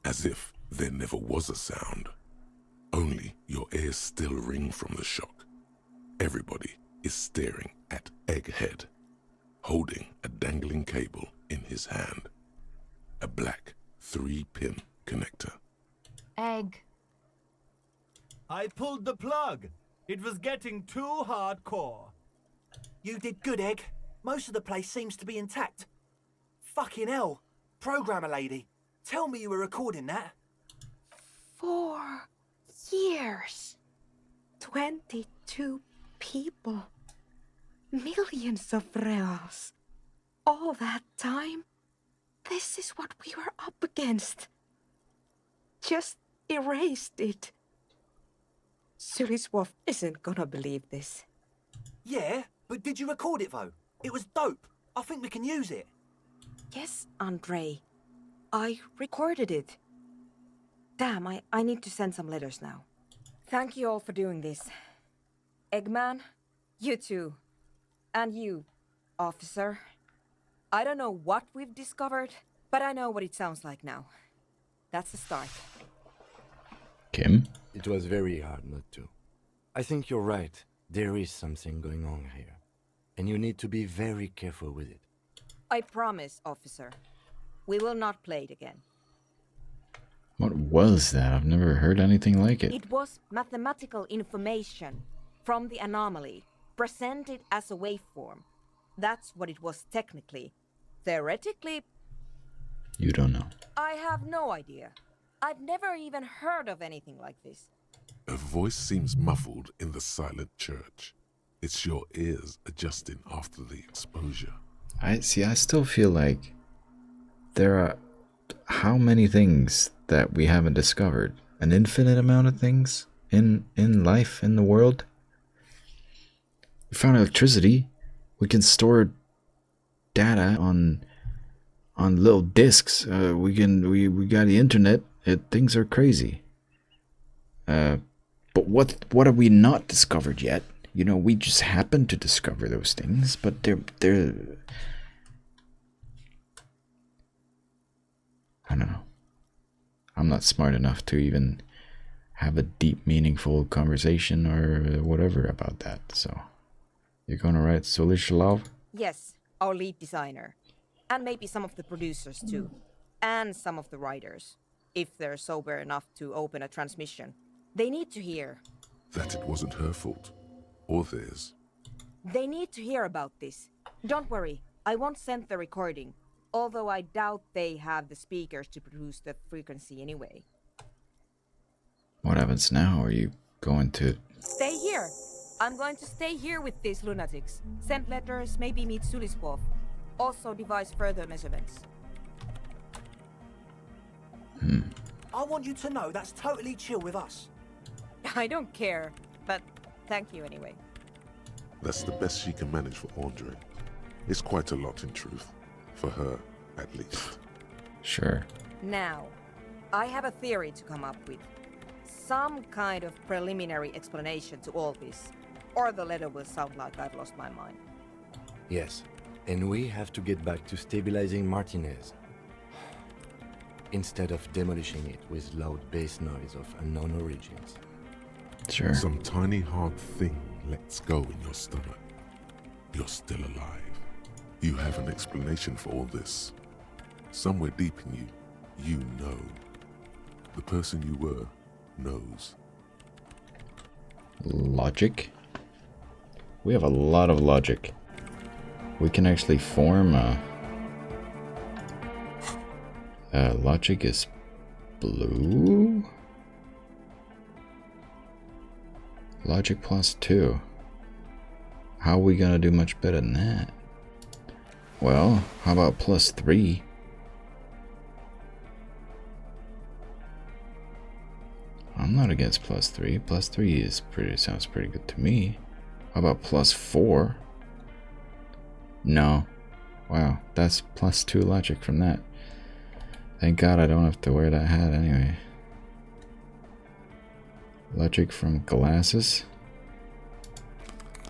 As if there never was a sound. Only your ears still ring from the shock. Everybody is staring at Egghead, holding a dangling cable in his hand. A black 3-pin connector. Egg. I pulled the plug. It was getting too hardcore. You did good, Egg. Most of the place seems to be intact. Fucking hell. Programmer lady, tell me you were recording that. 4 years. 22 people. Millions of reals. All that time? This is what we were up against. Just erased it. Suliswolf isn't gonna believe this. Yeah, but did you record it though? It was dope. I think we can use it. Yes, Andre. I recorded it. Damn, I need to send some letters now. Thank you all for doing this. Eggman, you too. And you, officer. I don't know what we've discovered, but I know what it sounds like now. That's the start. Kim? It was very hard not to. I think you're right. There is something going on here. And you need to be very careful with it. I promise, officer. We will not play it again. What was that? I've never heard anything like it. It was mathematical information from the anomaly, presented as a waveform. That's what it was technically. Theoretically, You don't know. I have no idea. I've never even heard of anything like this. A voice seems muffled in the silent church. It's your ears adjusting after the exposure. I still feel like there are how many things that we haven't discovered? An infinite amount of things in life, in the world. We found electricity. We can store data on little discs. We got the internet. Things are crazy. But what have we not discovered yet? You know, we just happen to discover those things, but they're I don't know. I'm not smart enough to even have a deep, meaningful conversation or whatever about that. So, you're gonna write Solishalov? Yes, our lead designer. And maybe some of the producers too. And some of the writers. if they're sober enough to open a transmission. They need to hear. That it wasn't her fault. Or theirs. They need to hear about this. Don't worry, I won't send the recording, although I doubt they have the speakers to produce the frequency anyway. What happens now? Are you going to... Stay here. I'm going to stay here with these lunatics. Send letters, maybe meet Sulispov. Also devise further measurements. I want you to know that's totally chill with us. I don't care, but thank you anyway. That's the best she can manage for Andre. It's quite a lot in truth. For her, at least. Sure. Now, I have a theory to come up with. Some kind of preliminary explanation to all this. Or the letter will sound like I've lost my mind. Yes, and we have to get back to stabilizing Martinez. Instead of demolishing it with loud bass noise of unknown origins. Sure. Some tiny hard thing lets go in your stomach. You're still alive. You have an explanation for all this. Somewhere deep in you, you know. The person you were knows. Logic? We have a lot of logic. We can actually form logic is blue? Logic +2. How are we gonna do much better than that? Well, how about +3? I'm not against +3. +3 is sounds pretty good to me. How about +4? No. Wow, that's +2 logic from that. Thank God I don't have to wear that hat anyway. Logic from glasses.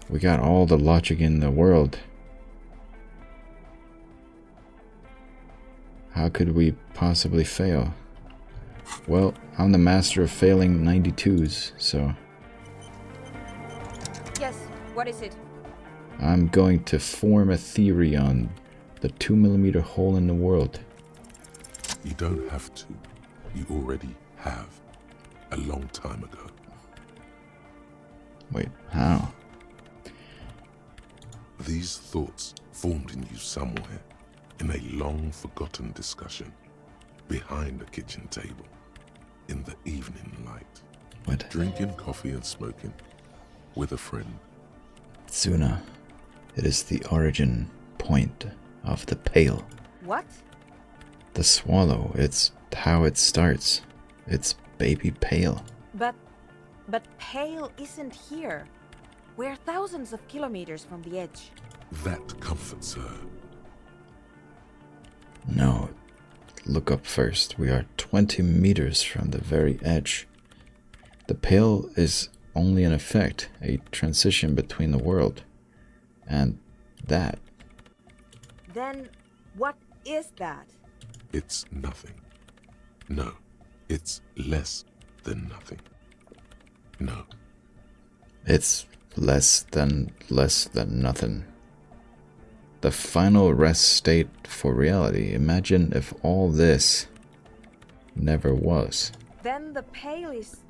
We got all the logic in the world. How could we possibly fail? Well, I'm the master of failing 92s, so... Yes, what is it? I'm going to form a theory on the 2mm hole in the world. You don't have to. You already have. A long time ago. Wait, how? These thoughts formed in you somewhere, in a long-forgotten discussion, behind a kitchen table, in the evening light. What? Drinking coffee and smoking, with a friend. Tsuna, it is the origin point of the pale. What? The swallow, it's how it starts. It's baby pale. But Pale isn't here. We're thousands of kilometers from the edge. That comforts her. No, look up first. We are 20 meters from the very edge. The pale is only an effect, a transition between the world and that. Then what is that? It's nothing. No, it's less than nothing. No. It's less than nothing. The final rest state for reality. Imagine if all this never was. Then the Pale is...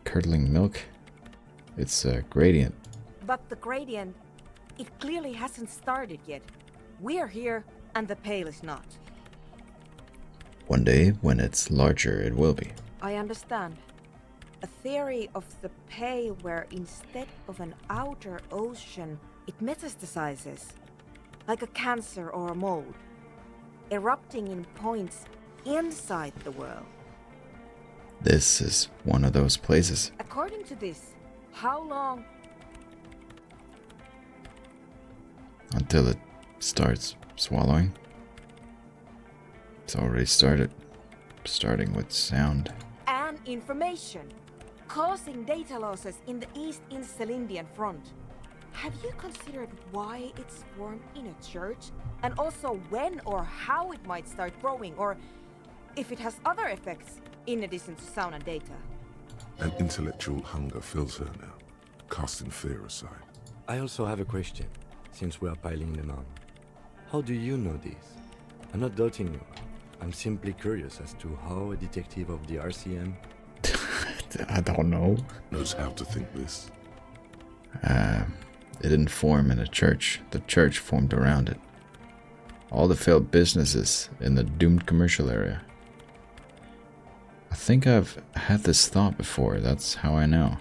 Curdling milk? It's a gradient. But the gradient, it clearly hasn't started yet. We're here, and the Pale is not. One day, when it's larger, it will be. I understand. A theory of the Pale where instead of an outer ocean, it metastasizes. Like a cancer or a mold. Erupting in points inside the world. This is one of those places. According to this, how long... Until it starts swallowing. It's already started. Starting with sound. And information. Causing data losses in the East Insulindian front. Have you considered why it's formed in a church? And also when or how it might start growing, or if it has other effects in addition to sound and data? An intellectual hunger fills her now, casting fear aside. I also have a question, since we are piling them on. How do you know this? I'm not doubting you. I'm simply curious as to how a detective of the RCM... I don't know. Knows how to think this. It didn't form in a church. The church formed around it. All the failed businesses in the doomed commercial area. I think I've had this thought before, that's how I know.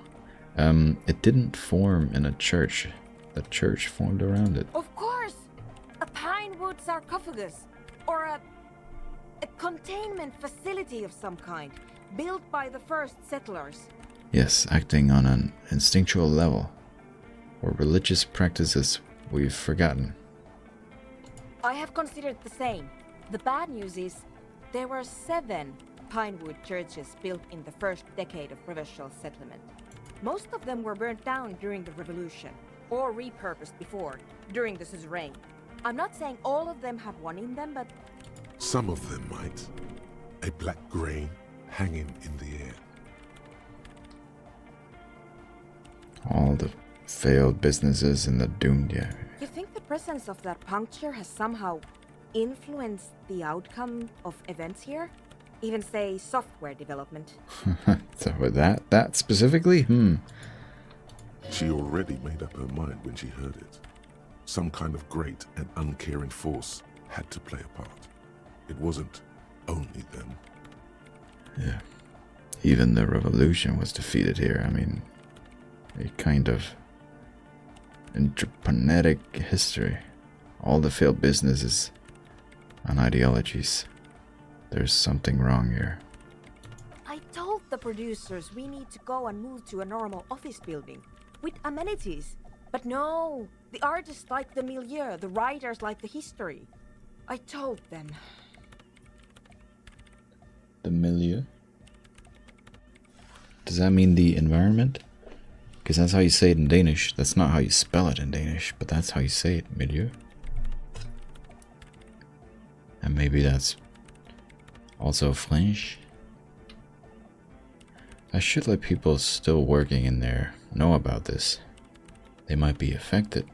It didn't form in a church. The church formed around it. Of course! A pine wood sarcophagus! Or a containment facility of some kind, built by the first settlers. Yes, acting on an instinctual level. Or religious practices we've forgotten. I have considered the same. The bad news is, there were 7 pinewood churches built in the first decade of provincial settlement. Most of them were burnt down during the revolution, or repurposed before, during the suzerain. I'm not saying all of them have one in them, but... Some of them might. A black grain hanging in the air. All the failed businesses in the doomed area. You think the presence of that puncture has somehow influenced the outcome of events here? Even say software development? So with that specifically? She already made up her mind when she heard it. Some kind of great and uncaring force had to play a part. It wasn't only them. Yeah. Even the revolution was defeated here. I mean, a kind of entrepreneurial history. All the failed businesses and ideologies. There's something wrong here. I told the producers we need to go and move to a normal office building with amenities. But no, the artists like the milieu, the writers like the history. I told them. The milieu? Does that mean the environment? Because that's how you say it in Danish. That's not how you spell it in Danish, but that's how you say it, milieu. And maybe that's also French. I should let people still working in there know about this. They might be affected.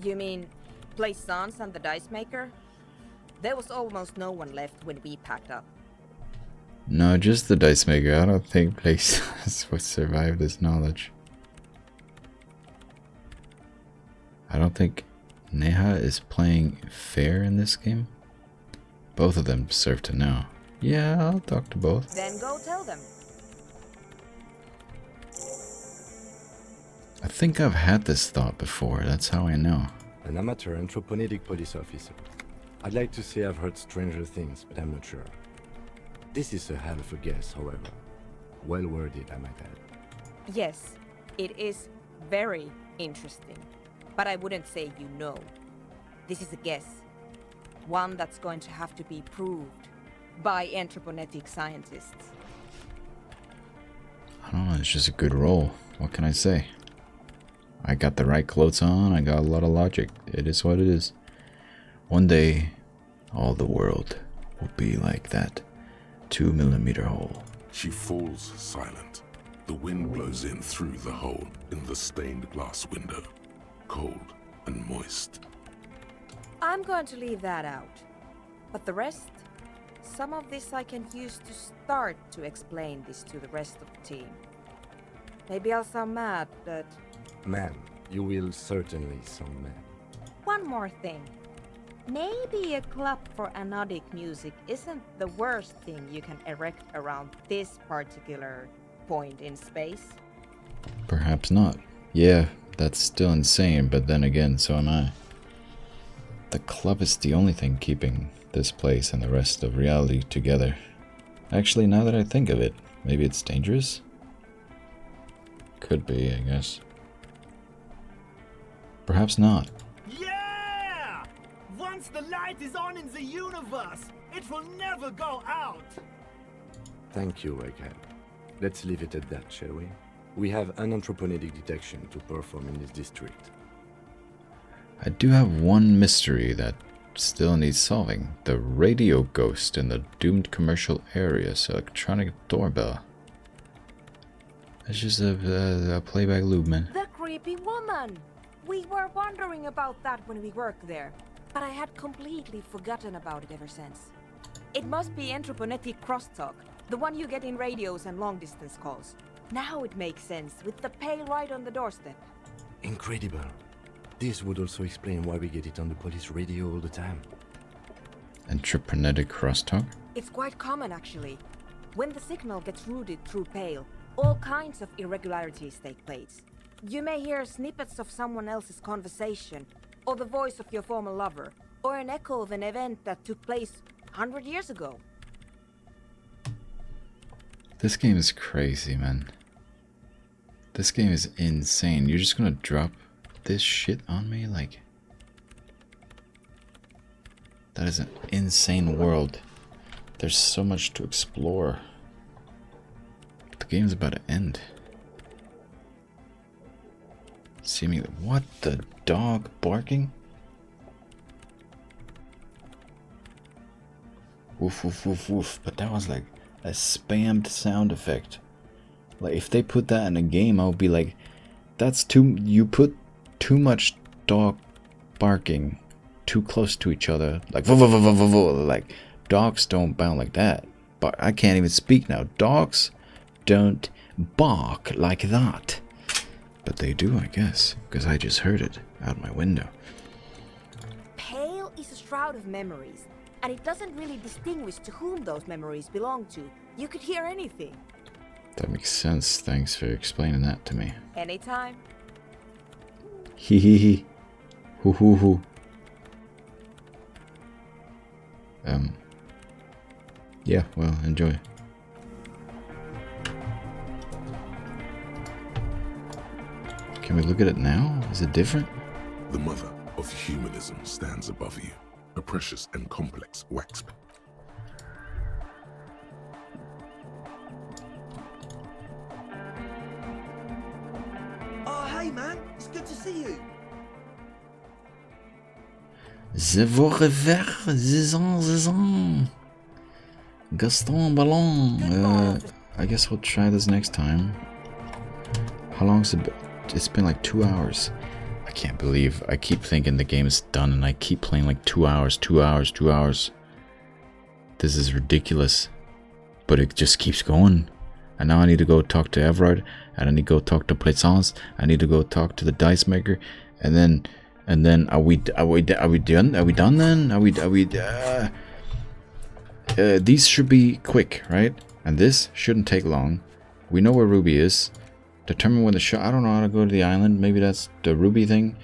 You mean Plaisance and the dice maker? There was almost no one left when we packed up. No, just the dice maker. I don't think Plaisance would survive this knowledge. I don't think Neha is playing fair in this game. Both of them deserve to know. Yeah, I'll talk to both. Then go tell them. I think I've had this thought before. That's how I know. An amateur anthropomedic police officer. I'd like to say I've heard stranger things, but I'm not sure. This is a hell of a guess, however. Well worded, I might add. Yes, it is very interesting. But I wouldn't say you know. This is a guess. One that's going to have to be proved by anthropometric scientists. I don't know, it's just a good roll. What can I say? I got the right clothes on, I got a lot of logic. It is what it is. One day, all the world will be like that 2mm hole. She falls silent. The wind blows in through the hole in the stained glass window. Cold and moist. I'm going to leave that out. But the rest? Some of this I can use to start to explain this to the rest of the team. Maybe I'll sound mad, but... Man, you will certainly sound mad. One more thing. Maybe a club for anodic music isn't the worst thing you can erect around this particular point in space. Perhaps not. Yeah, that's still insane, but then again, so am I. The club is the only thing keeping this place and the rest of reality together. Actually, now that I think of it, maybe it's dangerous? Could be, I guess. Perhaps not. Yeah! Once the light is on in the universe, it will never go out! Thank you, Egghead. Let's leave it at that, shall we? We have an anthropomedic detection to perform in this district. I do have one mystery that still needs solving. The radio ghost in the doomed commercial area's electronic doorbell. It's just a playback loop, man. The creepy woman! We were wondering about that when we worked there. but I had completely forgotten about it ever since. It must be anthroponetic crosstalk, the one you get in radios and long-distance calls. Now it makes sense, with the pale right on the doorstep. Incredible. This would also explain why we get it on the police radio all the time. Anthroponetic crosstalk? It's quite common, actually. When the signal gets routed through pale, all kinds of irregularities take place. You may hear snippets of someone else's conversation, or the voice of your former lover, or an echo of an event that took place 100 years ago. This game is crazy, man. This game is insane. You're just gonna drop this shit on me? Like, that is an insane world. There's so much to explore. The game's about to end. Seemingly, what the dog barking? Woof woof woof woof. But that was like a spammed sound effect. Like if they put that in a game, I would be like, that's too. You put too much dog barking too close to each other. Like like dogs don't bound like that. But I can't even speak now. Dogs don't bark like that. But they do, I guess, because I just heard it out my window. Pale is a shroud of memories, and it doesn't really distinguish to whom those memories belong to. You could hear anything. That makes sense. Thanks for explaining that to me. Anytime. Hee hee hee. Hoo hoo hoo. Yeah, well, enjoy. Can we look at it now? Is it different? The mother of humanism stands above you, a precious and complex wax. Oh, hey man, it's good to see you. Je vous reverrai, zizan. Gaston Ballon. I guess we'll try this next time. How long has it been? It's been like 2 hours. I can't believe I keep thinking the game is done and I keep playing like 2 hours, 2 hours, 2 hours. This is ridiculous. But it just keeps going. And now I need to go talk to Everard, and I need to go talk to Plaisance. I need to go talk to the dice maker, and then are we done? Are we done then? These should be quick, right? And this shouldn't take long. We know where Ruby is. Determine when the shot. I don't know how to go to the island. Maybe that's the Ruby thing.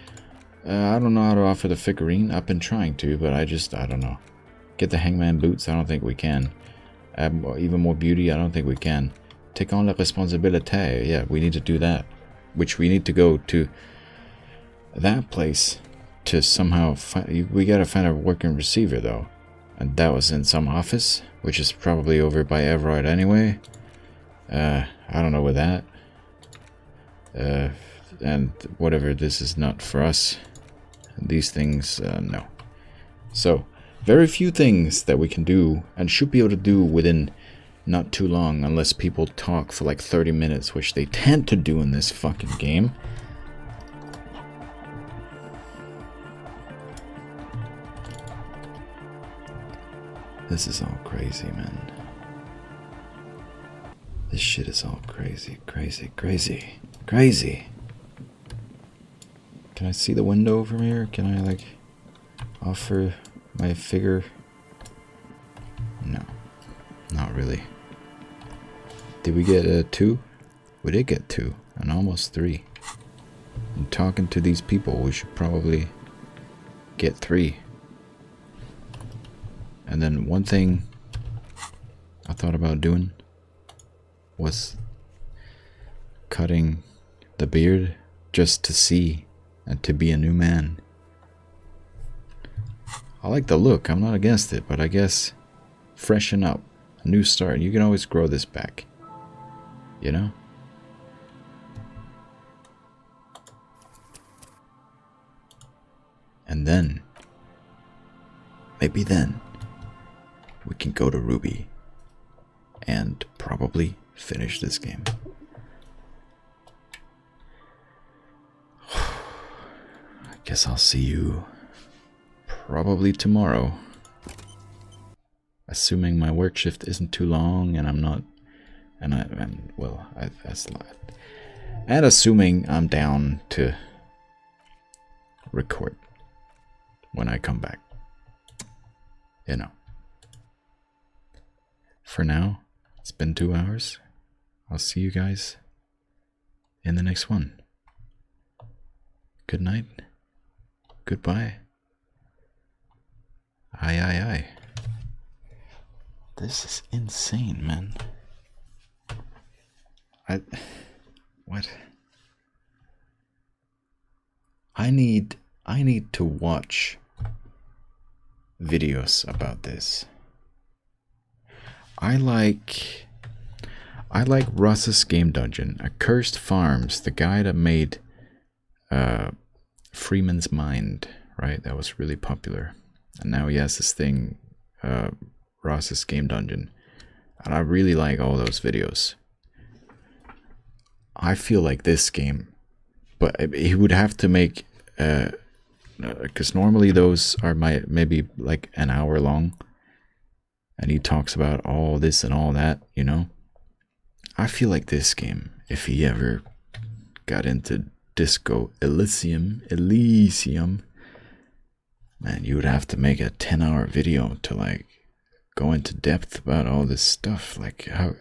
I don't know how to offer the figurine. I've been trying to, but I don't know. Get the hangman boots. I don't think we can. Add even more beauty. I don't think we can. Take on la responsabilité. Yeah, we need to do that. Which we need to go to that place to somehow find. We gotta find a working receiver though. And that was in some office, which is probably over by Everard anyway. I don't know where that. And whatever, this is not for us. These things, no. So, very few things that we can do and should be able to do within not too long, unless people talk for like 30 minutes, which they tend to do in this fucking game. This is all crazy, man. This shit is all crazy, crazy, crazy, crazy. Can I see the window from here? Can I, like, offer my figure? No, not really. Did we get 2? We did get 2, and almost 3. And talking to these people, we should probably get 3. And then one thing I thought about doing was cutting the beard just to see and to be a new man. I like the look, I'm not against it, but I guess freshen up, a new start. You can always grow this back, you know? And then, maybe then, we can go to Ruby and probably finish this game. I guess I'll see you probably tomorrow. Assuming my work shift isn't too long and I'm not, and that's a lot. And assuming I'm down to record when I come back. You know. For now, it's been 2 hours. I'll see you guys in the next one. Good night. Goodbye. Aye, aye, aye. This is insane, man. What? I need to watch videos about this. I like Russ's Game Dungeon, Accursed Farms, the guy that made Freeman's Mind, right? That was really popular. And now he has this thing, Ross's Game Dungeon. And I really like all those videos. I feel like this game, but he would have to make, because normally those are maybe like an hour long. And he talks about all this and all that, you know. I feel like this game, if he ever got into Disco Elysium, man, you would have to make a 10-hour video to like go into depth about all this stuff. Like how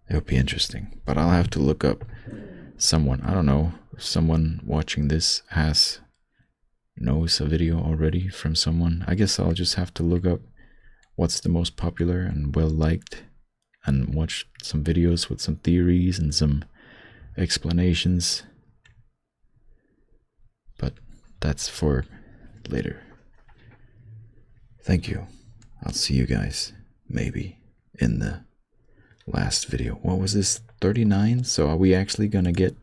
it would be interesting, but I'll have to look up someone. I don't know if someone watching this knows a video already from someone. I guess I'll just have to look up what's the most popular and well liked and watch some videos with some theories and some explanations. But that's for later. Thank you. I'll see you guys maybe in the last video. What was this? 39? So are we actually gonna get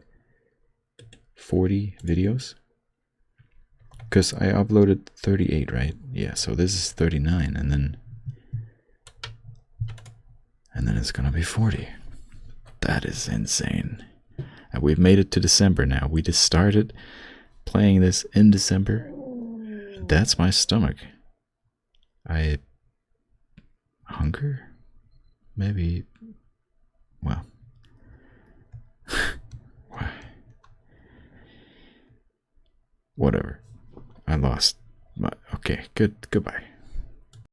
40 videos? Because I uploaded 38, right? Yeah, so this is 39, and then it's gonna be 40. That is insane. And we've made it to December now. We just started playing this in December. That's my stomach. Hunger? Maybe. Well. Whatever. I lost. Okay, goodbye.